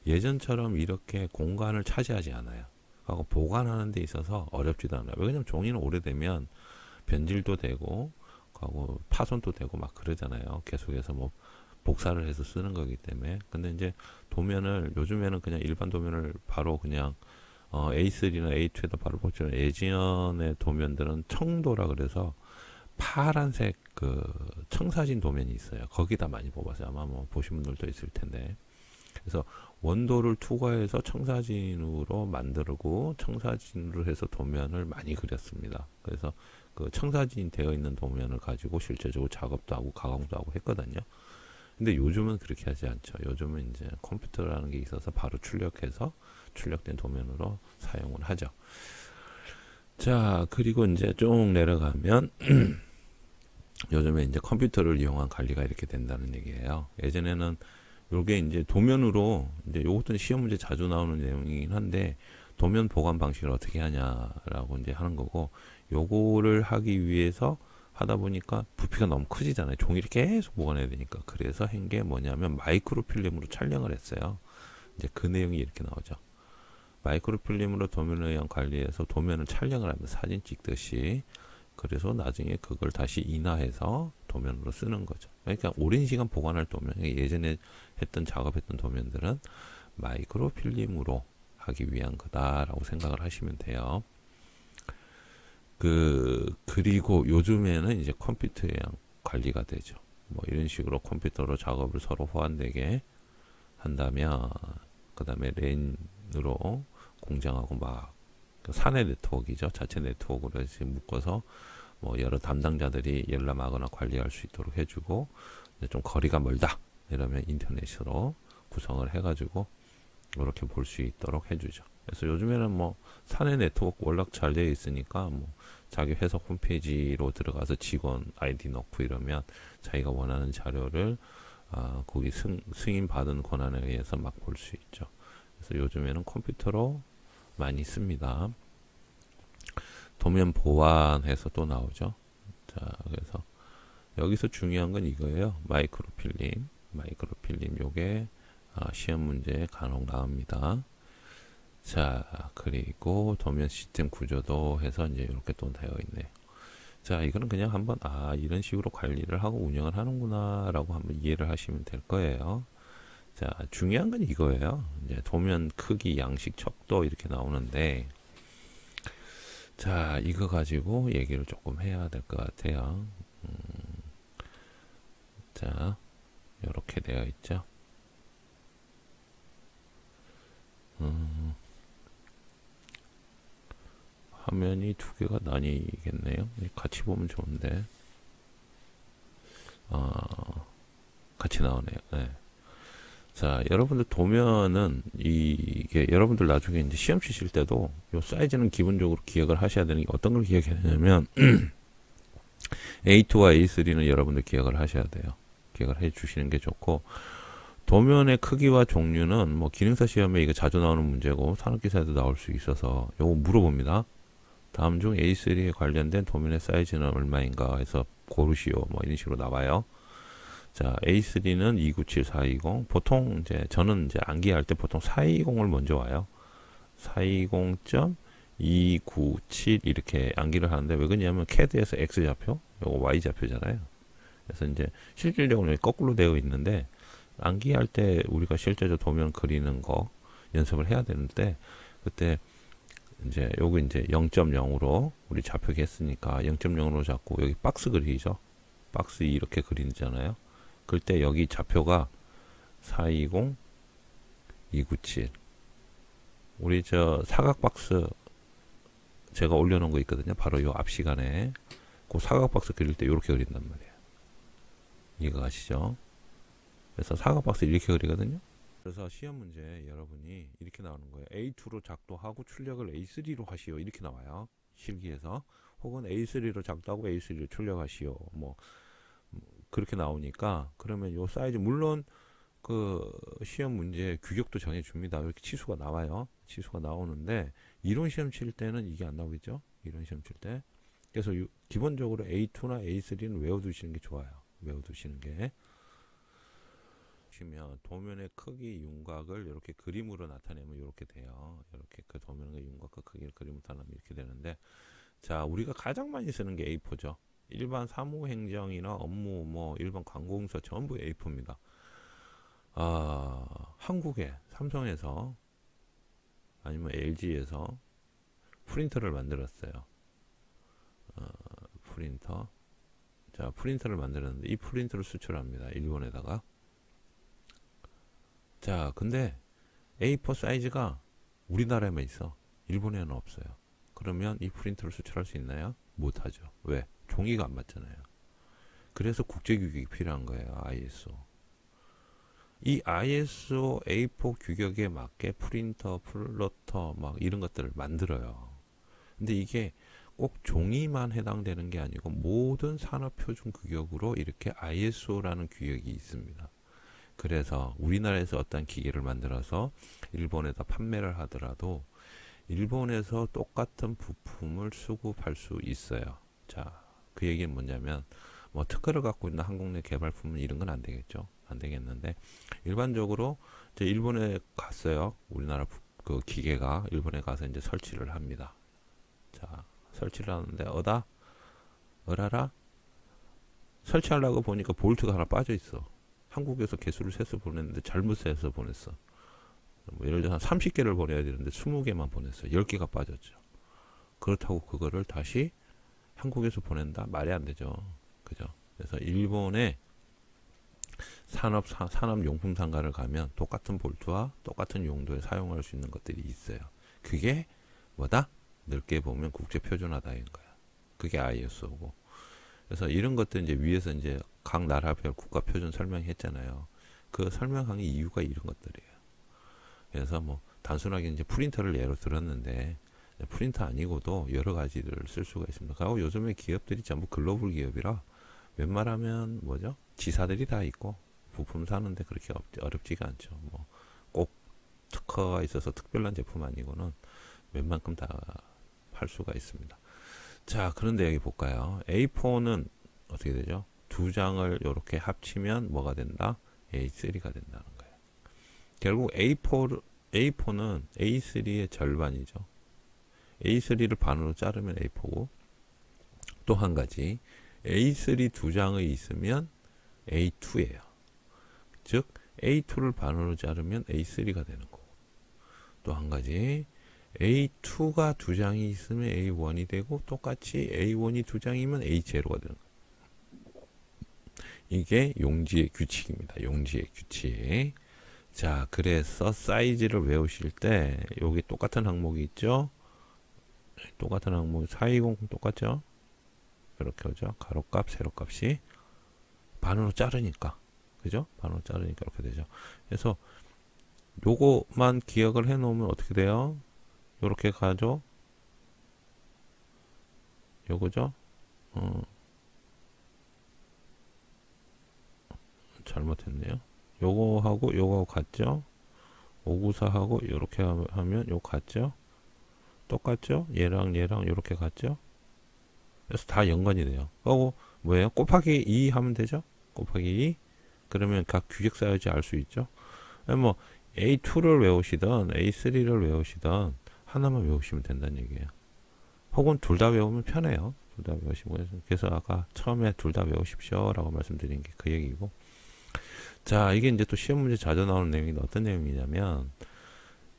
Speaker 1: 예전처럼 이렇게 공간을 차지하지 않아요. 하고 보관하는 데 있어서 어렵지도 않아요. 왜냐면 종이는 오래되면 변질도 되고 하고 파손도 되고 막 그러잖아요. 계속해서 뭐 복사를 해서 쓰는 거기 때문에. 근데 이제 도면을 요즘에는 그냥 일반 도면을 바로 그냥 A3나 A2에다 바로 뽑지만 예전의 도면들은 청도라 그래서 파란색 그 청사진 도면이 있어요. 거기다 많이 뽑아서 아마 뭐 보신 분들도 있을 텐데. 그래서 원도를 투과해서 청사진으로 만들고 청사진으로 해서 도면을 많이 그렸습니다. 그래서 그 청사진 되어 있는 도면을 가지고 실제적으로 작업도 하고 가공도 하고 했거든요. 근데 요즘은 그렇게 하지 않죠. 요즘은 이제 컴퓨터라는 게 있어서 바로 출력해서 출력된 도면으로 사용을 하죠. 자, 그리고 이제 쭉 내려가면 요즘에 이제 컴퓨터를 이용한 관리가 이렇게 된다는 얘기예요. 예전에는 요게 이제 도면으로 이제 요것도 시험 문제 자주 나오는 내용이긴 한데 도면 보관 방식을 어떻게 하냐라고 이제 하는 거고 요거를 하기 위해서 하다 보니까 부피가 너무 커지잖아요. 종이를 계속 보관해야 되니까. 그래서 한 게 뭐냐면 마이크로필름으로 촬영을 했어요. 이제 그 내용이 이렇게 나오죠. 마이크로필름으로 도면을 의한 관리해서 도면을 촬영을 하면 사진 찍듯이 그래서 나중에 그걸 다시 인화해서 도면으로 쓰는 거죠. 그러니까 오랜 시간 보관할 도면, 예전에 했던 작업했던 도면들은 마이크로필름으로 하기 위한 거다라고 생각을 하시면 돼요. 그리고 요즘에는 이제 컴퓨터에 관리가 되죠. 뭐 이런 식으로 컴퓨터로 작업을 서로 호환되게 한다면, 그 다음에 랜으로 공장하고 막 사내 네트워크이죠. 자체 네트워크로 해서 묶어서 뭐 여러 담당자들이 열람하거나 관리할 수 있도록 해주고 좀 거리가 멀다 이러면 인터넷으로 구성을 해가지고 이렇게 볼 수 있도록 해주죠. 그래서 요즘에는 뭐 사내 네트워크 워낙 잘 되어 있으니까 뭐 자기 회사 홈페이지로 들어가서 직원 아이디 넣고 이러면 자기가 원하는 자료를 거기 승인 받은 권한에 의해서 막 볼 수 있죠. 그래서 요즘에는 컴퓨터로 많이 씁니다. 도면 보완해서 또 나오죠. 자, 그래서 여기서 중요한 건 이거예요. 마이크로필름 요게 시험 문제에 간혹 나옵니다. 자, 그리고 도면 시스템 구조도 해서 이제 이렇게 또 되어 있네요. 자, 이거는 그냥 한번 이런 식으로 관리를 하고 운영을 하는구나라고 한번 이해를 하시면 될 거예요. 자, 중요한 건 이거예요. 이제 도면 크기, 양식, 척도 이렇게 나오는데 자, 이거 가지고 얘기를 조금 해야 될 것 같아요. 자, 이렇게 되어 있죠. 화면이 두 개가 나뉘겠네요. 같이 보면 좋은데, 같이 나오네요. 네. 자, 여러분들 도면은 이게 여러분들 나중에 이제 시험 치실 때도 요 사이즈는 기본적으로 기억을 하셔야 되는 게 어떤 걸 기억해야 되냐면 A2와 A3는 여러분들 기억을 하셔야 돼요. 기억을 해 주시는 게 좋고 도면의 크기와 종류는 뭐 기능사 시험에 이거 자주 나오는 문제고 산업기사에도 나올 수 있어서 요거 물어봅니다. 다음 중 A3에 관련된 도면의 사이즈는 얼마인가 해서 고르시오. 뭐 이런 식으로 나와요. 자, A3는 297, 420. 보통 이제 저는 이제 암기할 때 보통 420을 먼저 와요. 420.297 이렇게 암기를 하는데 왜 그러냐면 CAD에서 X 좌표, 요거 Y 좌표잖아요. 그래서 이제 실질적으로 거꾸로 되어 있는데 암기할 때 우리가 실제로 도면 그리는 거 연습을 해야 되는데 그때 이제 요거 이제 0.0으로 우리 좌표기 했으니까 0.0으로 잡고 여기 박스 그리죠. 박스 이렇게 그리잖아요. 그때 여기 좌표가 420, 297. 우리 저 사각 박스 제가 올려놓은 거 있거든요. 바로 요 앞 시간에 그 사각 박스 그릴 때 이렇게 그린단 말이에요. 이거 가시죠? 그래서 사각 박스 이렇게 그리거든요. 그래서 시험 문제 여러분이 이렇게 나오는 거예요. A2로 작도하고 출력을 A3로 하시오. 이렇게 나와요. 실기에서. 혹은 A3로 작도하고 A3로 출력하시오. 뭐 그렇게 나오니까 그러면 요 사이즈 물론 그 시험 문제 규격도 정해줍니다. 이렇게 치수가 나와요. 치수가 나오는데 이론 시험 칠 때는 이게 안 나오겠죠. 이론 시험 칠 때. 그래서 기본적으로 A2나 A3는 외워두시는 게 좋아요. 외워두시는 게. 보시면 도면의 크기 윤곽을 이렇게 그림으로 나타내면 이렇게 돼요. 이렇게 그 도면의 윤곽과 크기를 그림으로 나타내면 이렇게 되는데, 자, 우리가 가장 많이 쓰는 게 A4죠. 일반 사무행정이나 업무, 뭐 일반 관공서 전부 A4입니다. 한국에 삼성에서 아니면 LG에서 프린터를 만들었어요. 프린터. 자, 프린터를 만들었는데 이 프린터를 수출합니다. 일본에다가. 자, 근데 A4 사이즈가 우리나라에만 있어. 일본에는 없어요. 그러면 이 프린터를 수출할 수 있나요? 못하죠. 왜? 종이가 안 맞잖아요. 그래서 국제규격이 필요한 거예요. ISO. 이 ISO A4 규격에 맞게 프린터, 플로터 막 이런 것들을 만들어요. 근데 이게 꼭 종이만 해당되는 게 아니고 모든 산업표준 규격으로 이렇게 ISO라는 규격이 있습니다. 그래서 우리나라에서 어떤 기계를 만들어서 일본에다 판매를 하더라도 일본에서 똑같은 부품을 수급할 수 있어요. 자, 그 얘기는 뭐냐면 뭐 특허를 갖고 있는 한국 내 개발품은 이런 건 안 되겠죠. 안 되겠는데 일반적으로 이제 일본에 갔어요. 우리나라 그 기계가 일본에 가서 이제 설치를 합니다. 자, 설치를 하는데 어라라 설치하려고 보니까 볼트가 하나 빠져 있어. 한국에서 개수를 세서 보냈는데 잘못 세서 보냈어. 뭐 예를 들어서 30개를 보내야 되는데 20개만 보냈어. 10개가 빠졌죠. 그렇다고 그거를 다시 한국에서 보낸다? 말이 안 되죠. 그죠? 그래서 일본의 산업용품 상가를 가면 똑같은 볼트와 똑같은 용도에 사용할 수 있는 것들이 있어요. 그게 뭐다? 넓게 보면 국제표준화다인 거야. 그게 ISO고. 그래서 이런 것들 이제 위에서 이제 각 나라별 국가표준 설명했잖아요. 그 설명한 이유가 이런 것들이에요. 그래서 뭐 단순하게 이제 프린터를 예로 들었는데 프린터 아니고도 여러 가지를 쓸 수가 있습니다. 그리고 요즘에 기업들이 전부 글로벌 기업이라 웬만하면 뭐죠? 지사들이 다 있고 부품 사는데 그렇게 어렵지가 않죠. 뭐 꼭 특허가 있어서 특별한 제품 아니고는 웬만큼 다 할 수가 있습니다. 자, 그런데 여기 볼까요? A4는 어떻게 되죠? 두 장을 이렇게 합치면 뭐가 된다? A3가 된다는 거예요. 결국 A4는 A3의 절반이죠. A3를 반으로 자르면 A4고, 또 한 가지 A3 두 장이 있으면 A2예요. 즉 A2를 반으로 자르면 A3가 되는 거고, 또 한 가지 A2가 두 장이 있으면 A1이 되고, 똑같이 A1이 두 장이면 A0가 되는 거예요. 이게 용지의 규칙입니다. 용지의 규칙. 자, 그래서 사이즈를 외우실 때 여기 똑같은 항목이 있죠. 똑같은 항목 420 똑같죠. 이렇게 오죠. 가로값 세로값이 반으로 자르니까, 그죠? 반으로 자르니까 이렇게 되죠. 그래서 요거만 기억을 해 놓으면 어떻게 돼요? 요렇게 가죠. 요거죠. 잘못했네요. 요거하고 요거 같죠? 594하고 요렇게 하면 요거 같죠? 똑같죠? 얘랑 요렇게 같죠? 그래서 다 연관이 돼요. 그리고 뭐예요? 곱하기 2 하면 되죠? 곱하기 2. 그러면 각 규격 사이즈 알 수 있죠? 뭐 A2를 외우시던 A3를 외우시던 하나만 외우시면 된다는 얘기예요. 혹은 둘 다 외우면 편해요. 둘 다 외우시고, 그래서 아까 처음에 둘 다 외우십시오 라고 말씀드린 게 그 얘기고. 자, 이게 이제 또 시험 문제 자주 나오는 내용인데 어떤 내용이냐면,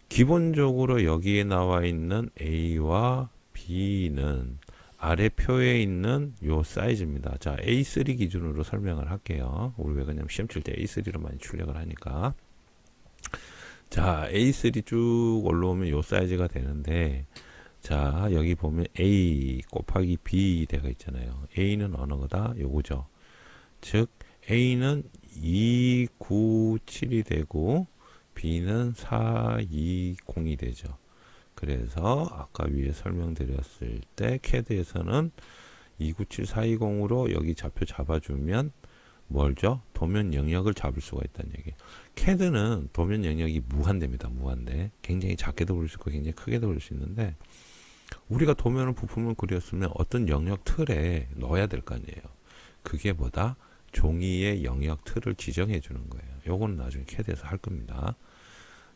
Speaker 1: 기본적으로 여기에 나와 있는 A와 B는 아래 표에 있는 요 사이즈입니다. 자, A3 기준으로 설명을 할게요. 우리 왜 그러냐면 시험 칠 때 A3로 많이 출력을 하니까. 자, A3 쭉 올라오면 요 사이즈가 되는데, 자, 여기 보면 A 곱하기 B 되어 있잖아요. A는 어느 거다? 요거죠. 즉, A는 297이 되고, B는 420이 되죠. 그래서 아까 위에 설명드렸을 때 CAD에서는 297, 420으로 여기 좌표 잡아주면 뭘죠? 도면 영역을 잡을 수가 있다는 얘기예요. CAD는 도면 영역이 무한대입니다. 무한대. 굉장히 작게도 그릴 수 있고 굉장히 크게도 그릴 수 있는데, 우리가 도면을 부품을 그렸으면 어떤 영역 틀에 넣어야 될 거 아니에요. 그게 뭐다? 종이의 영역 틀을 지정해 주는 거예요. 요거는 나중에 CAD에서 할 겁니다.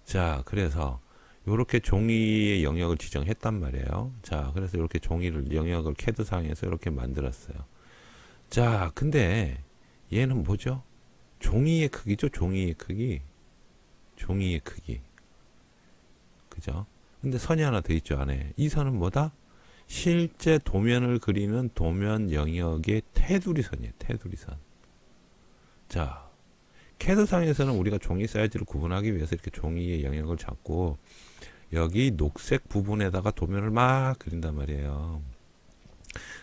Speaker 1: 자, 그래서 요렇게 종이의 영역을 지정했단 말이에요. 자, 그래서 이렇게 종이를 영역을 CAD상에서 이렇게 만들었어요. 자, 근데 얘는 뭐죠? 종이의 크기죠. 종이의 크기. 종이의 크기. 그죠? 근데 선이 하나 더 있죠, 안에. 이 선은 뭐다? 실제 도면을 그리는 도면 영역의 테두리 선이에요. 테두리 선. 자, 캐드상에서는 우리가 종이 사이즈를 구분하기 위해서 이렇게 종이의 영역을 잡고 여기 녹색 부분에다가 도면을 막 그린단 말이에요.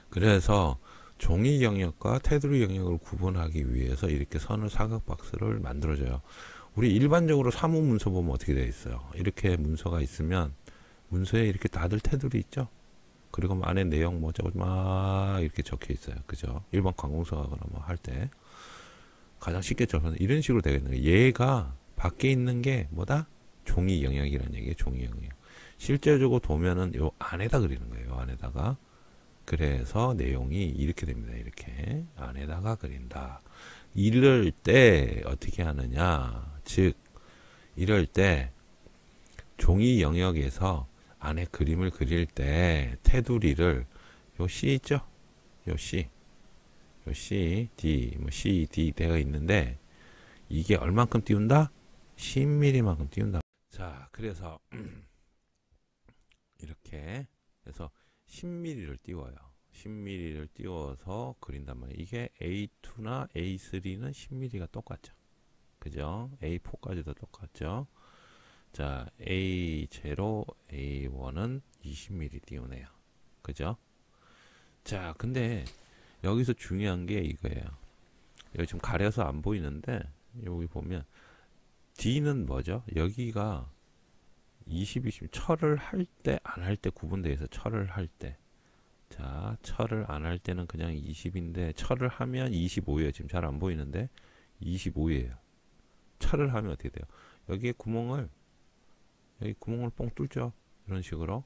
Speaker 1: 그래서 종이 영역과 테두리 영역을 구분하기 위해서 이렇게 선을 사각 박스를 만들어줘요. 우리 일반적으로 사무 문서 보면 어떻게 되어 있어요? 이렇게 문서가 있으면 문서에 이렇게 다들 테두리 있죠? 그리고 안에 내용 뭐죠? 막 이렇게 적혀 있어요. 그죠? 일반 관공서 하거나 뭐 할 때. 가장 쉽게 적어서 이런 식으로 되겠는 거예요. 얘가 밖에 있는 게 뭐다? 종이 영역이라는 얘기예요. 종이 영역. 실제적으로 도면은 요 안에다 그리는 거예요. 요 안에다가. 그래서 내용이 이렇게 됩니다. 이렇게 안에다가 그린다. 이럴 때 어떻게 하느냐? 즉 이럴 때 종이 영역에서 안에 그림을 그릴 때 테두리를 요 C 있죠? 요 C. 요 C, D, 뭐 C, D 대가 있는데 이게 얼만큼 띄운다? 10mm만큼 띄운다. 자, 그래서 이렇게 해서 10mm를 띄워요. 10mm를 띄워서 그린단 말이에요. 이게 A2나 A3는 10mm가 똑같죠. 그죠? A4까지도 똑같죠. 자, A0, A1은 20mm 띄우네요. 그죠? 자, 근데 여기서 중요한 게 이거예요. 여기 지금 가려서 안 보이는데 여기 보면 D는 뭐죠? 여기가 20, 20 철을 할 때 안 할 때 구분되어 있어. 철을 할 때. 자, 철을 안 할 때는 그냥 20인데 철을 하면 25예요. 지금 잘 안 보이는데 25예요. 철을 하면 어떻게 돼요? 여기 구멍을 뻥 뚫죠. 이런 식으로.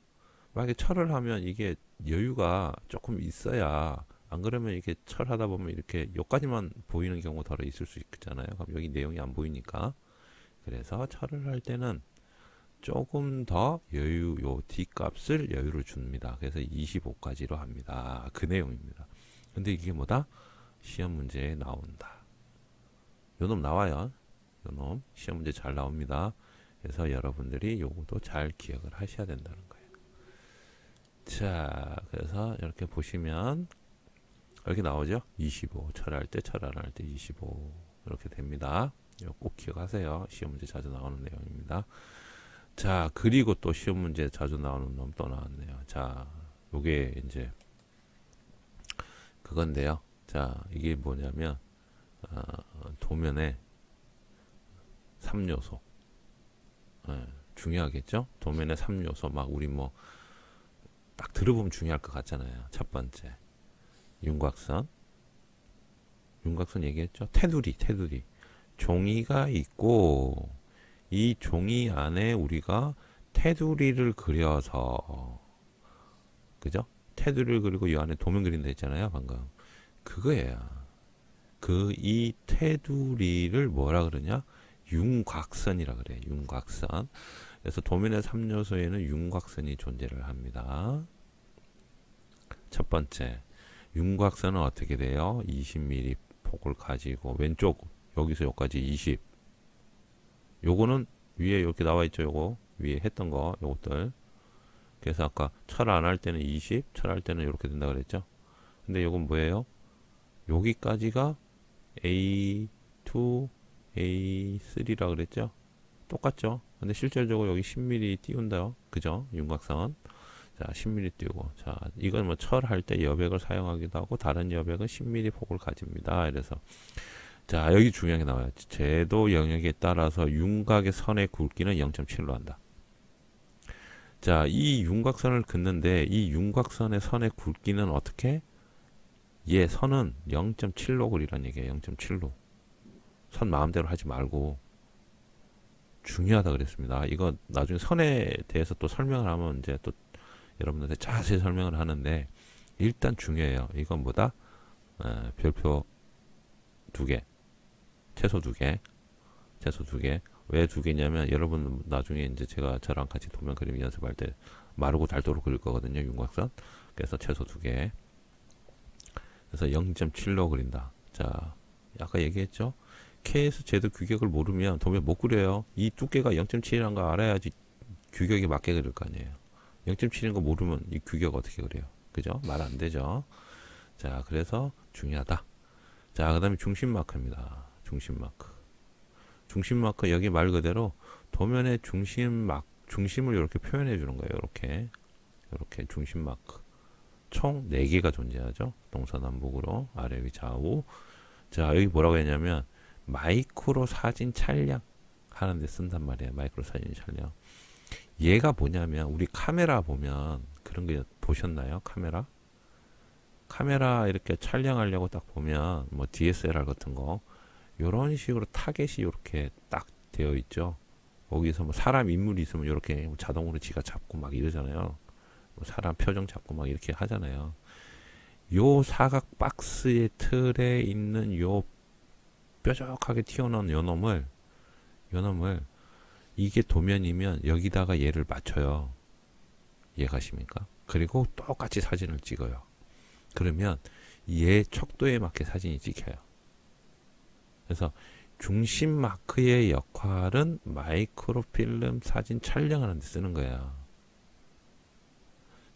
Speaker 1: 만약에 철을 하면 이게 여유가 조금 있어야 안 그러면 이렇게 철하다 보면 이렇게 여기까지만 보이는 경우가 덜어 있을 수 있잖아요. 그럼 여기 내용이 안 보이니까. 그래서 철을 할 때는 조금 더 요 D값을 여유를 줍니다. 그래서 25까지로 합니다. 그 내용입니다. 근데 이게 뭐다? 시험 문제에 나온다. 요놈 나와요. 요놈 시험 문제 잘 나옵니다. 그래서 여러분들이 요것도 잘 기억을 하셔야 된다는 거예요. 자, 그래서 이렇게 보시면 이렇게 나오죠? 25. 철할 때, 철 안 할 때 25. 이렇게 됩니다. 이거 꼭 기억하세요. 시험 문제 자주 나오는 내용입니다. 자, 그리고 또 시험 문제 자주 나오는 놈 또 나왔네요. 자, 요게 이제 그건데요. 자, 이게 뭐냐면 도면에 3요소. 중요하겠죠? 도면에 3요소 막 우리 뭐 딱 들어보면 중요할 것 같잖아요. 첫 번째 윤곽선 얘기했죠? 테두리 종이가 있고 이 종이 안에 우리가 테두리를 그려서 그죠? 테두리를 그리고 이 안에 도면 그린다 했잖아요. 방금 그거예요. 이 테두리를 뭐라 그러냐? 윤곽선이라 그래. 윤곽선. 그래서 도면의 3요소에는 윤곽선이 존재를 합니다. 첫 번째, 윤곽선은 어떻게 돼요? 20mm 폭을 가지고 왼쪽 여기서 여기까지 20. 요거는 위에 이렇게 나와 있죠. 요거 위에 했던 거 요것들. 그래서 아까 철 안 할 때는 20, 철 할 때는 이렇게 된다 그랬죠. 근데 요건 뭐예요? 여기까지가 A2, A3라 그랬죠. 똑같죠. 근데 실질적으로 여기 10mm 띄운다. 그죠? 윤곽선. 자, 10mm 띄우고. 자, 이건 뭐 철 할 때 여백을 사용하기도 하고 다른 여백은 10mm 폭을 가집니다. 그래서 자, 여기 중요한 게 나와요. 제도 영역에 따라서 윤곽의 선의 굵기는 0.7로 한다. 자, 이 윤곽선을 긋는데 이 윤곽선의 선의 굵기는 어떻게? 얘 선은 0.7로 그리란 얘기예요. 0.7로. 선 마음대로 하지 말고 중요하다 그랬습니다. 이거 나중에 선에 대해서 또 설명을 하면 이제 또 여러분들한테 자세히 설명을 하는데 일단 중요해요. 이건 뭐다? 별표 2개, 최소 2개, 최소 2개. 왜 2개냐면 여러분 나중에 이제 제가 저랑 같이 도면 그림 연습할 때 마르고 닳도록 그릴 거거든요. 윤곽선. 그래서 최소 2개. 그래서 0.7로 그린다. 자, 아까 얘기했죠? K에서 제도 규격을 모르면 도면 못 그려요. 이 두께가 0.7이라는 거 알아야지 규격에 맞게 그릴 거 아니에요. 0.7인 거 모르면 이 규격 어떻게 그려요? 그죠? 말 안 되죠? 자, 그래서 중요하다. 자, 그 다음에 중심 마크입니다. 중심 마크. 중심 마크 여기 말 그대로 도면의 중심을 이렇게 표현해 주는 거예요. 이렇게 중심 마크. 총 4개가 존재하죠. 동서남북으로 아래 위 좌우. 자, 여기 뭐라고 했냐면 마이크로 사진 촬영 하는데 쓴단 말이에요. 마이크로 사진 촬영. 얘가 뭐냐면 우리 카메라 보면 그런 거 보셨나요? 카메라 이렇게 촬영하려고 딱 보면 뭐 DSLR 같은 거 이런 식으로 타겟이 이렇게 딱 되어 있죠. 거기서 뭐 사람 인물이 있으면 이렇게 자동으로 지가 잡고 막 이러잖아요. 뭐 사람 표정 잡고 막 이렇게 하잖아요. 요 사각 박스의 틀에 있는 요 뾰족하게 튀어나온 요 놈을 이게 도면이면 여기다가 얘를 맞춰요. 이해가십니까? 그리고 똑같이 사진을 찍어요. 그러면 얘 척도에 맞게 사진이 찍혀요. 그래서 중심 마크의 역할은 마이크로필름 사진 촬영하는 데 쓰는 거야.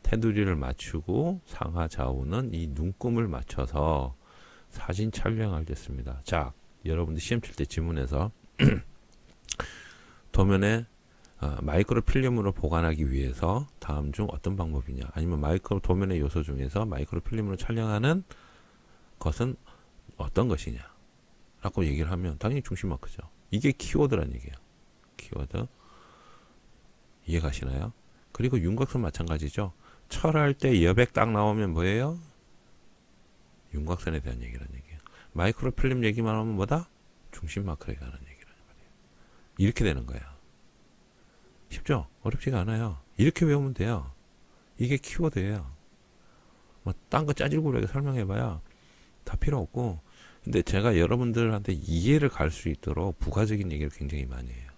Speaker 1: 테두리를 맞추고 상하 좌우는 이 눈금을 맞춰서 사진 촬영할 때 씁니다. 자, 여러분들 시험 칠 때 지문에서 도면에 마이크로필름으로 보관하기 위해서 다음 중 어떤 방법이냐, 아니면 도면의 요소 중에서 마이크로필름으로 촬영하는 것은 어떤 것이냐 라고 얘기를 하면 당연히 중심 마크죠. 이게 키워드란 얘기예요. 키워드. 이해가시나요? 그리고 윤곽선 마찬가지죠. 철할 때 여백 딱 나오면 뭐예요? 윤곽선에 대한 얘기란 얘기예요. 마이크로필름 얘기만 하면 뭐다? 중심 마크에 관한 얘기란 말이에요. 이렇게 되는 거야. 쉽죠? 어렵지가 않아요. 이렇게 외우면 돼요. 이게 키워드예요. 뭐 딴 거 짜질구레하게 설명해봐야 다 필요 없고, 근데 제가 여러분들한테 이해를 갈 수 있도록 부가적인 얘기를 굉장히 많이 해요.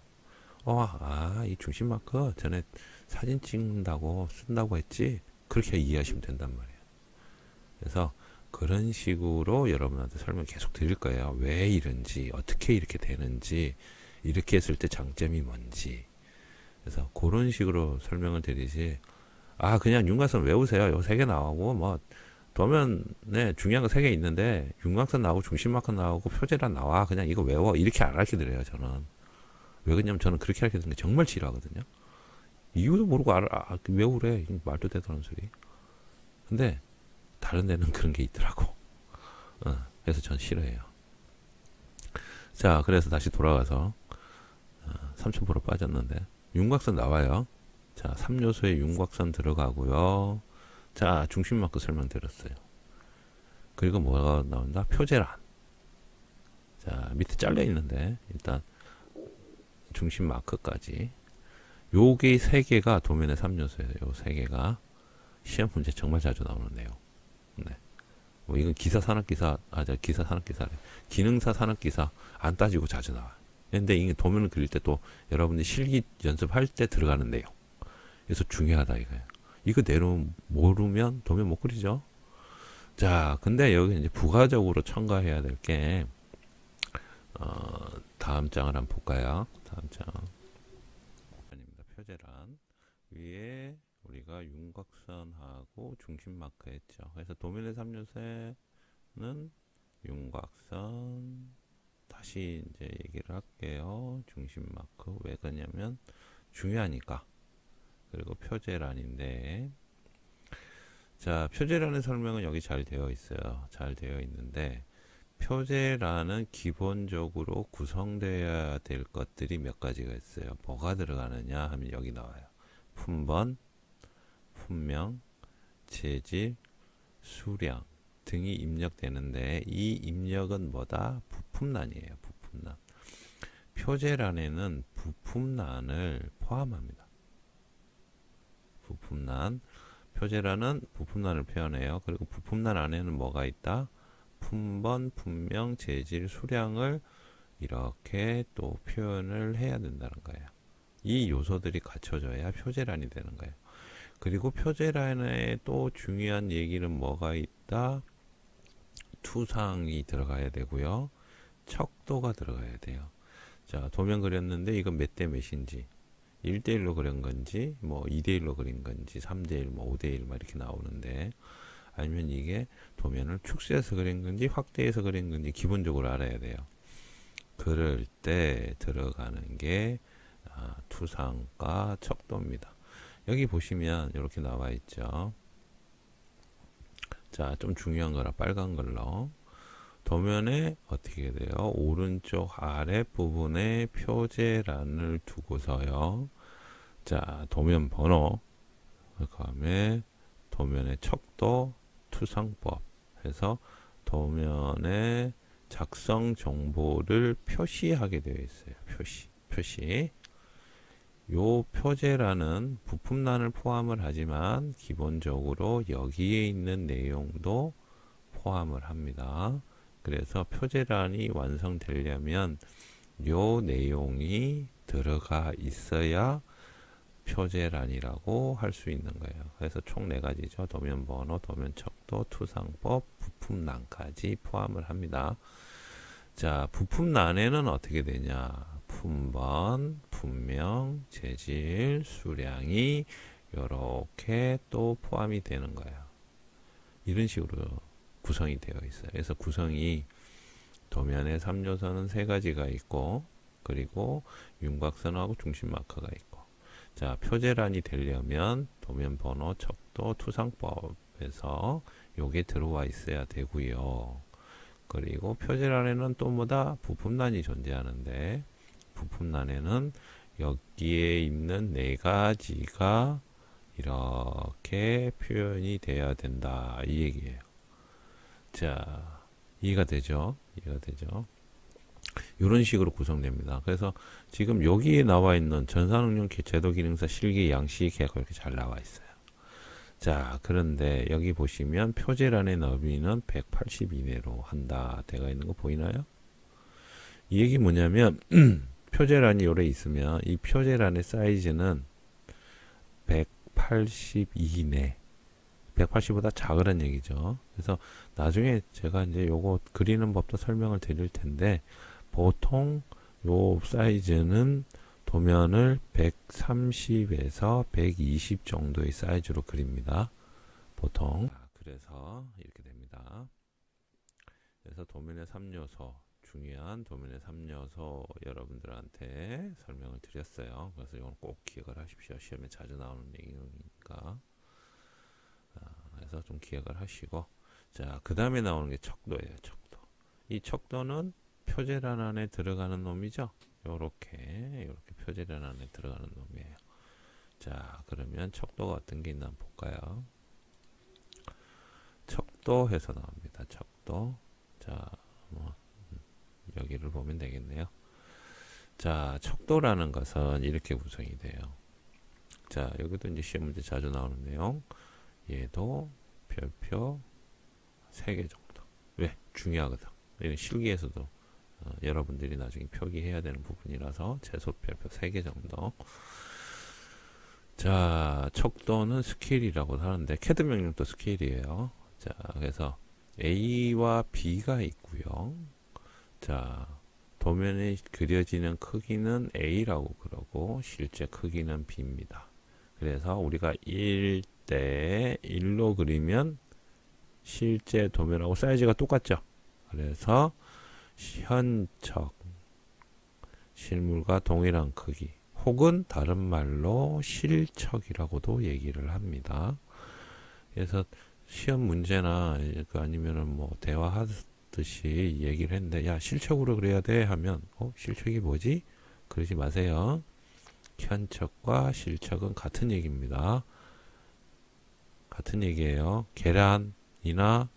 Speaker 1: 이 중심 마크 전에 사진 찍는다고 쓴다고 했지? 그렇게 이해하시면 된단 말이에요. 그래서 그런 식으로 여러분한테 설명 계속 드릴 거예요. 왜 이런지, 어떻게 이렇게 되는지, 이렇게 했을 때 장점이 뭔지. 그래서 그런 식으로 설명을 드리지, 그냥 윤곽선 외우세요. 요 3개 나오고, 뭐, 도면에 중요한 거 3개 있는데, 윤곽선 나오고, 중심마크 나오고, 표제란 나와. 그냥 이거 외워. 이렇게 안 가르쳐 드려요, 저는. 왜 그러냐면 저는 그렇게 가르쳐 드리는 게 정말 싫어하거든요. 이유도 모르고 외우래. 말도 되도 않은 소리. 근데, 다른 데는 그런 게 있더라고. 그래서 전 싫어해요. 자, 그래서 다시 돌아가서, 3,000% 빠졌는데, 윤곽선 나와요. 자, 3요소에 윤곽선 들어가고요. 자, 중심 마크 설명드렸어요. 그리고 뭐가 나온다? 표제란. 자, 밑에 잘려 있는데 일단 중심 마크까지. 요게 3개가 도면의 3요소예요. 요 3개가 시험 문제 정말 자주 나오는 내용. 네. 뭐 이건 기사 산업기사, 기사 산업기사래. 기능사 산업기사 안 따지고 자주 나와. 근데 이게 도면을 그릴 때 또 여러분들이 실기 연습할 때 들어가는 내용. 그래서 중요하다 이거예요. 이거 내용 모르면 도면 못 그리죠. 자, 근데 여기 이제 부가적으로 첨가해야 될 게, 다음 장을 한번 볼까요? 다음 장. 아닙니다. 표제란. 위에 우리가 윤곽선하고 중심 마크 했죠. 그래서 도면의 3요소는 윤곽선. 다시 이제 얘기를 할게요. 중심 마크. 왜 그러냐면 중요하니까. 그리고 표제란인데, 자, 표제란의 설명은 여기 잘 되어 있어요. 잘 되어 있는데, 표제란은 기본적으로 구성되어야 될 것들이 몇 가지가 있어요. 뭐가 들어가느냐 하면 여기 나와요. 품번, 품명, 재질, 수량 등이 입력되는데, 이 입력은 뭐다? 부품란이에요. 부품란. 표제란에는 부품란을 포함합니다. 부품란. 표제란은 부품란을 표현해요. 그리고 부품란 안에는 뭐가 있다? 품번, 품명, 재질, 수량을 이렇게 또 표현을 해야 된다는 거예요. 이 요소들이 갖춰져야 표제란이 되는 거예요. 그리고 표제란에 또 중요한 얘기는 뭐가 있다? 투상이 들어가야 되고요. 척도가 들어가야 돼요. 자, 도면 그렸는데 이건 몇 대 몇인지, 1대1로 그린 건지, 뭐 2대1로 그린 건지, 3대1, 뭐 5대1 막 이렇게 나오는데, 아니면 이게 도면을 축소해서 그린 건지 확대해서 그린 건지 기본적으로 알아야 돼요. 그럴 때 들어가는 게 투상과 척도입니다. 여기 보시면 이렇게 나와 있죠. 자, 좀 중요한 거라 빨간 걸로. 도면에 어떻게 돼요? 오른쪽 아래 부분에 표제란을 두고서요. 자, 도면 번호, 그 다음에 도면의 척도, 투상법 해서 도면의 작성 정보를 표시하게 되어 있어요. 표시. 요 표제란은 부품란을 포함을 하지만 기본적으로 여기에 있는 내용도 포함을 합니다. 그래서 표제란이 완성되려면 요 내용이 들어가 있어야 표제란이라고 할 수 있는 거예요. 그래서 총 4가지죠. 도면 번호, 도면 척도, 투상법, 부품란까지 포함을 합니다. 자, 부품란에는 어떻게 되냐? 품번, 품명, 재질, 수량이 이렇게 또 포함이 되는 거예요. 이런 식으로 구성이 되어 있어요. 그래서 구성이 도면에 3요소는 3가지가 있고, 그리고 윤곽선하고 중심 마커가 있고, 자, 표제란이 되려면 도면 번호, 척도, 투상법에서 요게 들어와 있어야 되고요. 그리고 표제란에는 또 뭐다? 부품란이 존재하는데, 부품란에는 여기에 있는 4가지가 이렇게 표현이 돼야 된다, 이 얘기예요. 자, 이해가 되죠? 이런 식으로 구성됩니다. 그래서 지금 여기에 나와 있는 전산응용 제도기능사 실기 양식 계획 이렇게 잘 나와 있어요. 자, 그런데 여기 보시면 표제란의 너비는 180 이내로 한다 되어 있는 거 보이나요? 이 얘기 뭐냐면 표제란이 요래 있으면 이 표제란의 사이즈는 180 이내, 180보다 작으란 얘기죠. 그래서 나중에 제가 이제 요거 그리는 법도 설명을 드릴 텐데, 보통 요 사이즈는 도면을 130에서 120 정도의 사이즈로 그립니다. 보통. 그래서 이렇게 됩니다. 그래서 도면의 3요소, 중요한 도면의 3요소 여러분들한테 설명을 드렸어요. 그래서 이건 꼭 기억을 하십시오. 시험에 자주 나오는 내용이니까. 그래서 좀 기억을 하시고, 자, 그 다음에 나오는 게 척도예요. 척도. 이 척도는 표제란 안에 들어가는 놈이죠. 요렇게 표제란 안에 들어가는 놈이에요. 자, 그러면 척도가 어떤 게 있나 한번 볼까요? 척도 해서 나옵니다. 척도. 자, 뭐 여기를 보면 되겠네요. 자, 척도라는 것은 이렇게 구성이 돼요. 자, 여기도 이제 시험 문제 자주 나오는 내용. 얘도 별표 3개 정도. 왜? 중요하거든. 이런 실기에서도 여러분들이 나중에 표기해야 되는 부분이라서 최소 별표 3개 정도. 자, 척도는 스케일이라고 하는데 캐드 명령도 스케일이에요. 자, 그래서 A와 B가 있고요. 자, 도면에 그려지는 크기는 A라고 그러고 실제 크기는 B입니다. 그래서 우리가 1대 1로 그리면 실제 도면하고 사이즈가 똑같죠. 그래서 현척 실물과 동일한 크기 혹은 다른 말로 실척이라고도 얘기를 합니다. 그래서 시험 문제나 아니면은 뭐 대화하듯이 얘기를 했는데, 야, 실척으로 그래야 돼 하면 실척이 뭐지? 그러지 마세요. 현척과 실척은 같은 얘기입니다. 같은 얘기예요. 계란이나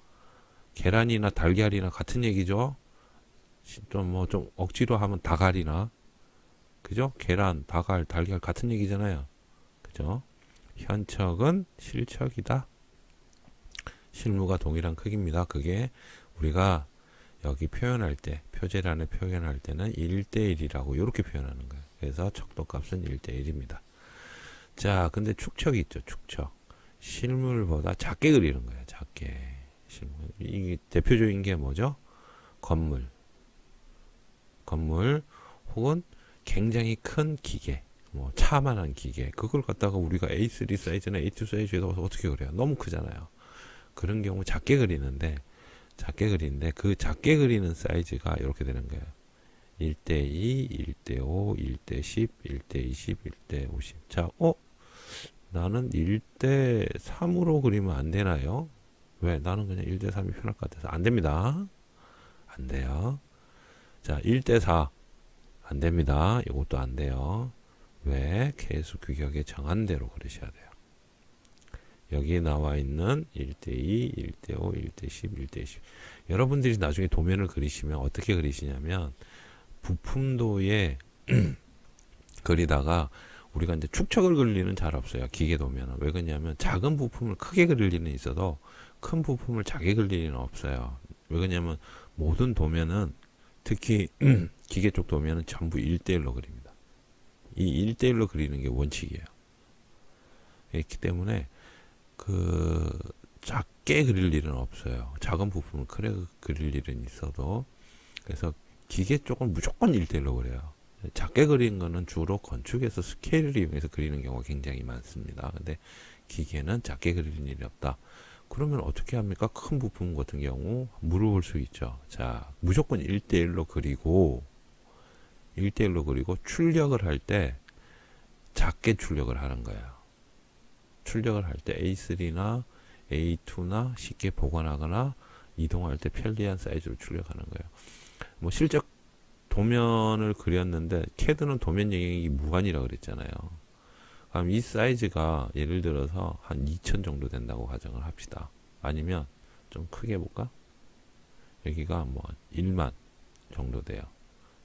Speaker 1: 달걀이나 같은 얘기죠. 좀 억지로 하면 다갈이나, 그죠? 계란, 달걀 같은 얘기잖아요. 그죠? 현척은 실척이다. 실무가 동일한 크기입니다. 그게 우리가 여기 표현할 때, 표제란에 표현할 때는 1대1이라고 이렇게 표현하는 거예요. 그래서 척도값은 1대1입니다. 자, 근데 축척이 있죠. 축척. 실물보다 작게 그리는 거예요. 작게. 실물. 이게 대표적인 게 뭐죠? 건물. 건물 혹은 굉장히 큰 기계. 뭐 차만한 기계. 그걸 갖다가 우리가 A3 사이즈나 A2 사이즈에서 어떻게 그려요? 너무 크잖아요. 그런 경우 작게 그리는데 그 작게 그리는 사이즈가 이렇게 되는 거예요. 1대2, 1대5, 1대10, 1대20, 1대50. 자, 나는 1대3으로 그리면 안 되나요? 왜? 나는 그냥 1대3이 편할 것 같아서. 안 됩니다. 안 돼요. 자, 1대4. 안 됩니다. 이것도 안 돼요. 왜? 계수 규격에 정한 대로 그리셔야 돼요. 여기에 나와 있는 1대2, 1대5, 1대10, 1대20. 여러분들이 나중에 도면을 그리시면 어떻게 그리시냐면 부품도에 그리다가 우리가 이제 축척을 그릴 일은 잘 없어요. 기계 도면은. 왜 그러냐면 작은 부품을 크게 그릴 일은 있어도 큰 부품을 작게 그릴 일은 없어요. 왜 그러냐면 모든 도면은 특히 기계 쪽 도면은 전부 1대1로 그립니다. 이 1대1로 그리는 게 원칙이에요. 그렇기 때문에 작게 그릴 일은 없어요. 작은 부품을 크게 그릴 일은 있어도. 그래서 기계 쪽은 무조건 1대1로 그려요. 작게 그리는 거는 주로 건축에서 스케일을 이용해서 그리는 경우가 굉장히 많습니다. 근데 기계는 작게 그리는 일이 없다. 그러면 어떻게 합니까? 큰 부품 같은 경우 물어볼 수 있죠. 자, 무조건 1대1로 그리고 출력을 할 때 작게 출력을 하는 거예요. 출력을 할 때 A3나 A2나 쉽게 보관하거나 이동할 때 편리한 사이즈로 출력하는 거예요. 뭐 실적 도면을 그렸는데 CAD는 도면 영역이 무한이라고 그랬잖아요. 그럼 이 사이즈가 예를 들어서 한 2000 정도 된다고 가정을 합시다. 아니면 좀 크게 볼까? 여기가 뭐 1만 정도 돼요.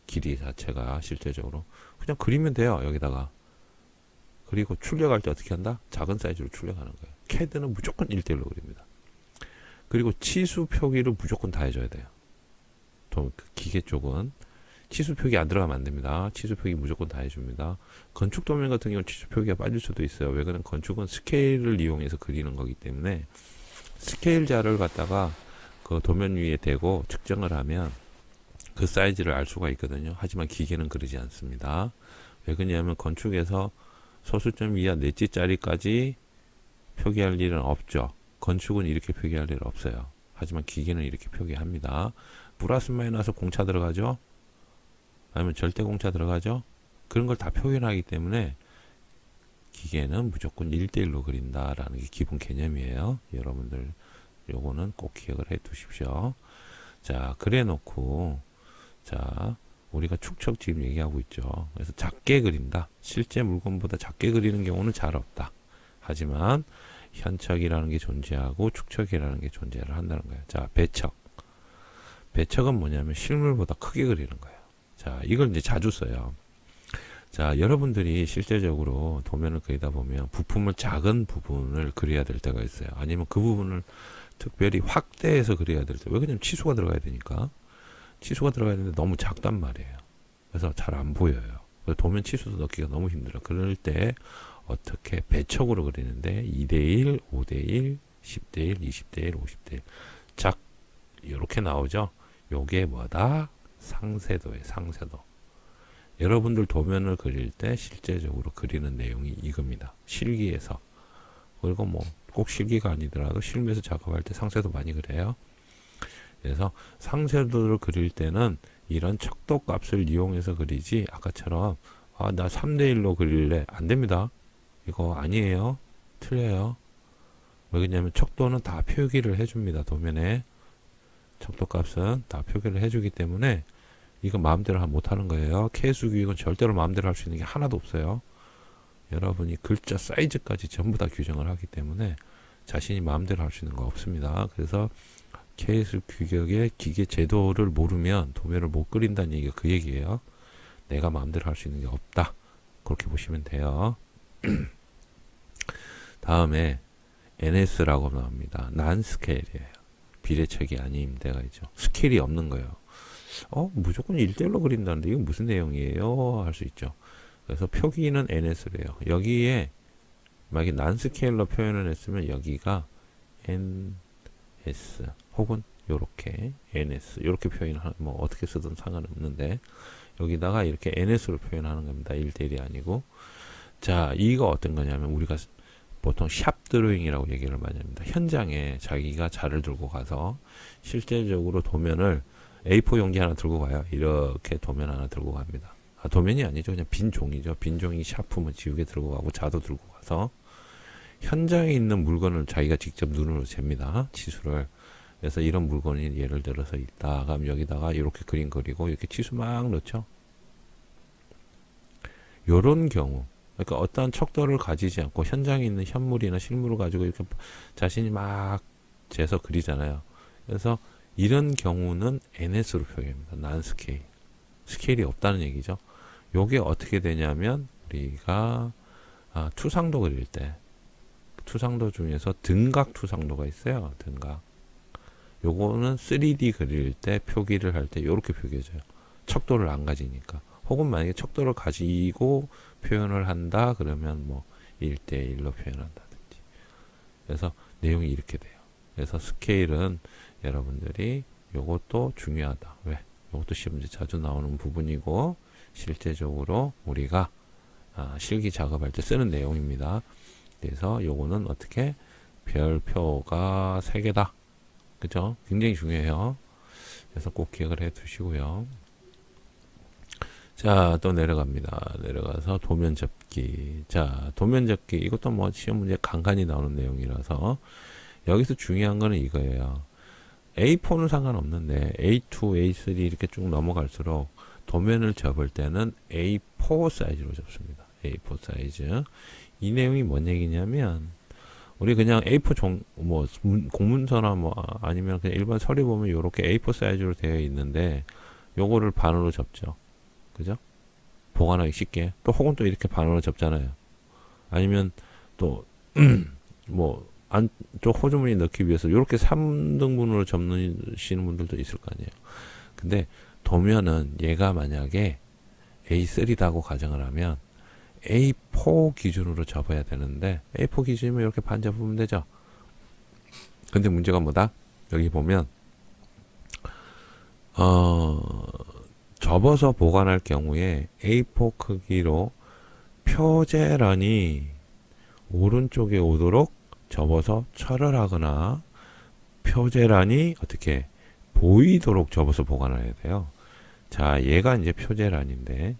Speaker 1: 길이 자체가 실제적으로 그냥 그리면 돼요. 여기다가. 그리고 출력할 때 어떻게 한다? 작은 사이즈로 출력하는 거예요. CAD는 무조건 1대1로 그립니다. 그리고 치수 표기를 무조건 다 해줘야 돼요. 기계 쪽은 치수 표기 안 들어가면 안 됩니다. 치수 표기 무조건 다 해줍니다. 건축 도면 같은 경우는 치수 표기가 빠질 수도 있어요. 왜 그러면 건축은 스케일을 이용해서 그리는 거기 때문에 스케일 자를 갖다가 그 도면 위에 대고 측정을 하면 그 사이즈를 알 수가 있거든요. 하지만 기계는 그러지 않습니다. 왜 그러냐면 건축에서 소수점 이하 넷째짜리까지 표기할 일은 없죠. 건축은 이렇게 표기할 일은 없어요. 하지만 기계는 이렇게 표기합니다. 플러스 마이너스 공차 들어가죠. 아니면 절대 공차 들어가죠. 그런 걸 다 표현하기 때문에 기계는 무조건 1대1로 그린다라는 게 기본 개념이에요. 여러분들 요거는 꼭 기억을 해 두십시오. 자, 그래 놓고 자, 우리가 축척 지금 얘기하고 있죠. 그래서 작게 그린다. 실제 물건보다 작게 그리는 경우는 잘 없다. 하지만 현척이라는 게 존재하고 축척이라는 게 존재를 한다는 거예요. 자, 배척. 배척은 뭐냐면 실물보다 크게 그리는 거예요. 자, 이걸 이제 자주 써요. 자, 여러분들이 실제적으로 도면을 그리다 보면 부품을 작은 부분을 그려야 될 때가 있어요. 아니면 그 부분을 특별히 확대해서 그려야 될 때. 왜 그러냐면 치수가 들어가야 되니까. 치수가 들어가야 되는데 너무 작단 말이에요. 그래서 잘 안 보여요. 도면 치수도 넣기가 너무 힘들어. 그럴 때 어떻게 배척으로 그리는데 2대1, 5대1, 10대1, 20대1, 50대1 작 이렇게 나오죠. 요게 뭐다? 상세도예요. 상세도. 여러분들 도면을 그릴 때 실제적으로 그리는 내용이 이겁니다. 실기에서. 그리고 뭐 꼭 실기가 아니더라도 실무에서 작업할 때 상세도 많이 그래요. 그래서 상세도를 그릴 때는 이런 척도 값을 이용해서 그리지 아까처럼 나 3대1로 그릴래 안 됩니다. 이거 아니에요. 틀려요. 왜 그러냐면 척도는 다 표기를 해줍니다. 도면에 척도 값은 다 표기를 해주기 때문에 이거 마음대로 못하는 거예요. 계수 규격은 절대로 마음대로 할 수 있는 게 하나도 없어요. 여러분이 글자 사이즈까지 전부 다 규정을 하기 때문에 자신이 마음대로 할 수 있는 거 없습니다. 그래서 계수 규격의 기계 제도를 모르면 도면을 못 그린다는 얘기가 그 얘기예요. 내가 마음대로 할 수 있는 게 없다. 그렇게 보시면 돼요. 다음에 NS라고 나옵니다. 난스케일이에요. 비례책이 아닌 데가 있죠. 스케일이 없는 거예요. 무조건 1대1로 그린다는데 이건 무슨 내용이에요? 할 수 있죠. 그래서 표기는 NS래요. 여기에 만약에 난스케일러 표현을 했으면 여기가 NS 혹은 요렇게 NS 요렇게 표현하는 뭐 어떻게 쓰든 상관없는데 여기다가 이렇게 NS로 표현하는 겁니다. 1대1이 아니고. 자, 이거 어떤 거냐면 우리가 보통 샵 드로잉이라고 얘기를 많이 합니다. 현장에 자기가 자를 들고 가서 실제적으로 도면을 A4 용지 하나 들고 가요. 이렇게 도면 하나 들고 갑니다. 도면이 아니죠. 그냥 빈 종이죠. 빈 종이 샤프면 지우개 들고 가고 자도 들고 가서 현장에 있는 물건을 자기가 직접 눈으로 잽니다. 치수를. 그래서 이런 물건이 예를 들어서 있다. 그럼 여기다가 이렇게 그림 그리고 이렇게 치수 막 넣죠. 요런 경우 그러니까 어떠한 척도를 가지지 않고 현장에 있는 현물이나 실물을 가지고 이렇게 자신이 막 재서 그리잖아요. 그래서 이런 경우는 NS로 표현합니다. 난스케일. 스케일이 없다는 얘기죠. 요게 어떻게 되냐면 우리가 투상도 그릴 때 투상도 중에서 등각 투상도가 있어요. 등각. 요거는 3D 그릴 때 표기를 할 때 이렇게 표기해줘요. 척도를 안 가지니까. 혹은 만약에 척도를 가지고 표현을 한다 그러면 뭐 1대1로 표현한다든지. 그래서 내용이 이렇게 돼요. 그래서 스케일은 여러분들이 요것도 중요하다. 왜? 요것도 시험 문제 자주 나오는 부분이고 실제적으로 우리가 실기 작업할 때 쓰는 내용입니다. 그래서 요거는 어떻게 별표가 3개다. 그죠? 굉장히 중요해요. 그래서 꼭 기억을 해 두시고요. 자, 또 내려갑니다. 내려가서 도면 접기. 자, 도면 접기. 이것도 뭐 시험 문제 간간히 나오는 내용이라서 여기서 중요한 거는 이거예요. A4는 상관없는데 A2, A3 이렇게 쭉 넘어갈수록 도면을 접을 때는 A4 사이즈로 접습니다. A4 사이즈. 이 내용이 뭔 얘기냐면 우리 그냥 A4 공문서나 뭐 아니면 그냥 일반 서류 보면 이렇게 A4 사이즈로 되어 있는데 요거를 반으로 접죠. 그죠? 보관하기 쉽게. 또 혹은 또 이렇게 반으로 접잖아요. 아니면 또 뭐 안쪽 호주머니 넣기 위해서 이렇게 3등분으로 접으시는 분들도 있을 거 아니에요. 근데 도면은 얘가 만약에 A3다고 가정을 하면 A4 기준으로 접어야 되는데 A4 기준이면 이렇게 반 접으면 되죠. 근데 문제가 뭐다? 여기 보면 접어서 보관할 경우에 A4 크기로 표제란이 오른쪽에 오도록 접어서 철을 하거나 표제란이 어떻게 보이도록 접어서 보관을 해야 돼요. 자, 얘가 이제 표제란인데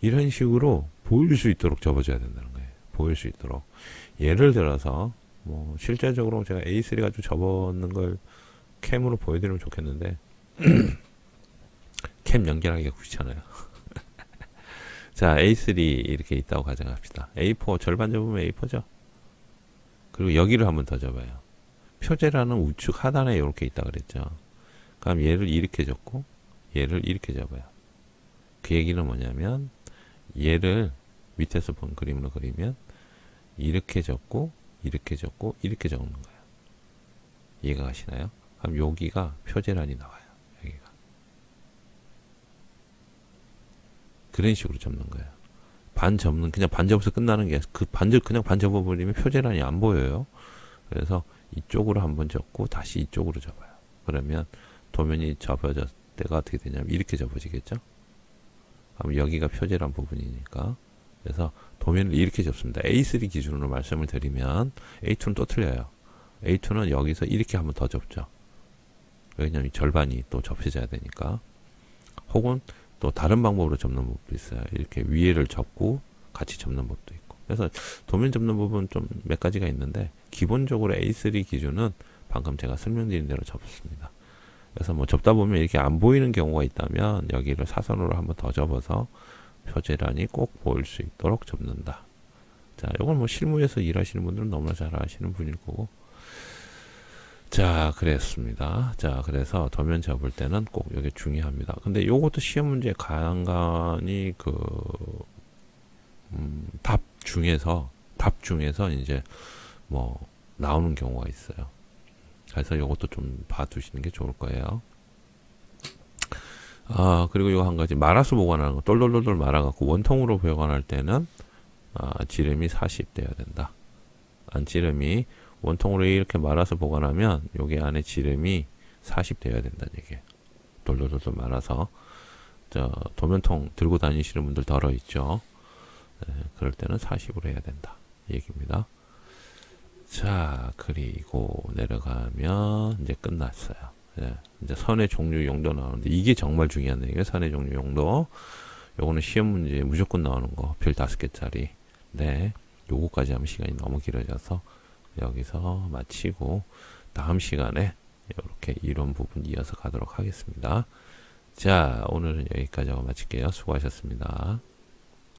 Speaker 1: 이런 식으로 보일 수 있도록 접어줘야 된다는 거예요. 보일 수 있도록. 예를 들어서 뭐 실제적으로 제가 A3 가지고 접어놓는 걸 캠으로 보여드리면 좋겠는데 캠 연결하기가 귀찮아요. 자, A3 이렇게 있다고 가정합시다. A4 절반 접으면 A4죠. 그리고 여기를 한번 더 접어요. 표제라는 우측 하단에 이렇게 있다 그랬죠. 그럼 얘를 이렇게 접고 얘를 이렇게 접어요. 그 얘기는 뭐냐면 얘를 밑에서 본 그림으로 그리면 이렇게 접고 이렇게 접고 이렇게 접는 거예요. 이해가 가시나요? 그럼 여기가 표제란이 나와요. 여기가 그런 식으로 접는 거예요. 반 접는 그냥 반 접어서 끝나는 게 그 그냥 반 접어버리면 표제란이 안 보여요. 그래서 이쪽으로 한번 접고 다시 이쪽으로 접어요. 그러면 도면이 접어질 때가 어떻게 되냐면 이렇게 접어지겠죠. 그럼 여기가 표제란 부분이니까 그래서 도면을 이렇게 접습니다. A3 기준으로 말씀을 드리면 A2는 또 틀려요. A2는 여기서 이렇게 한번 더 접죠. 왜냐면 절반이 또 접혀져야 되니까. 혹은 또 다른 방법으로 접는 법도 있어요. 이렇게 위에를 접고 같이 접는 법도 있고. 그래서 도면 접는 부분 좀 몇 가지가 있는데 기본적으로 A3 기준은 방금 제가 설명드린 대로 접습니다. 그래서 뭐 접다 보면 이렇게 안 보이는 경우가 있다면 여기를 사선으로 한번 더 접어서 표제란이 꼭 보일 수 있도록 접는다. 자, 이건 뭐 실무에서 일하시는 분들은 너무나 잘 아시는 분일 거고. 자, 그랬습니다. 자, 그래서 도면 접을 때는 꼭 이게 중요합니다. 근데 요것도 시험 문제 간간히 답 중에서 이제 뭐 나오는 경우가 있어요. 그래서 이것도 좀 봐두시는 게 좋을 거예요. 그리고 이거 한 가지 말아서 보관하는 거. 똘똘똘똘 말아갖고 원통으로 보관할 때는 지름이 40 돼야 된다. 안지름이 원통으로 이렇게 말아서 보관하면 여기 안에 지름이 40 돼야 된다는 얘기예요. 돌돌돌돌 말아서 도면통 들고 다니시는 분들 덜어 있죠. 네, 그럴 때는 40으로 해야 된다 이 얘기입니다. 자, 그리고 내려가면 이제 끝났어요. 네, 이제 선의 종류 용도 나오는데 이게 정말 중요한 얘기예요. 선의 종류 용도. 요거는 시험 문제에 무조건 나오는 거. 별 5개짜리. 네, 요거까지 하면 시간이 너무 길어져서 여기서 마치고 다음 시간에 이렇게 이론 부분 이어서 가도록 하겠습니다. 자, 오늘은 여기까지 하고 마칠게요. 수고하셨습니다.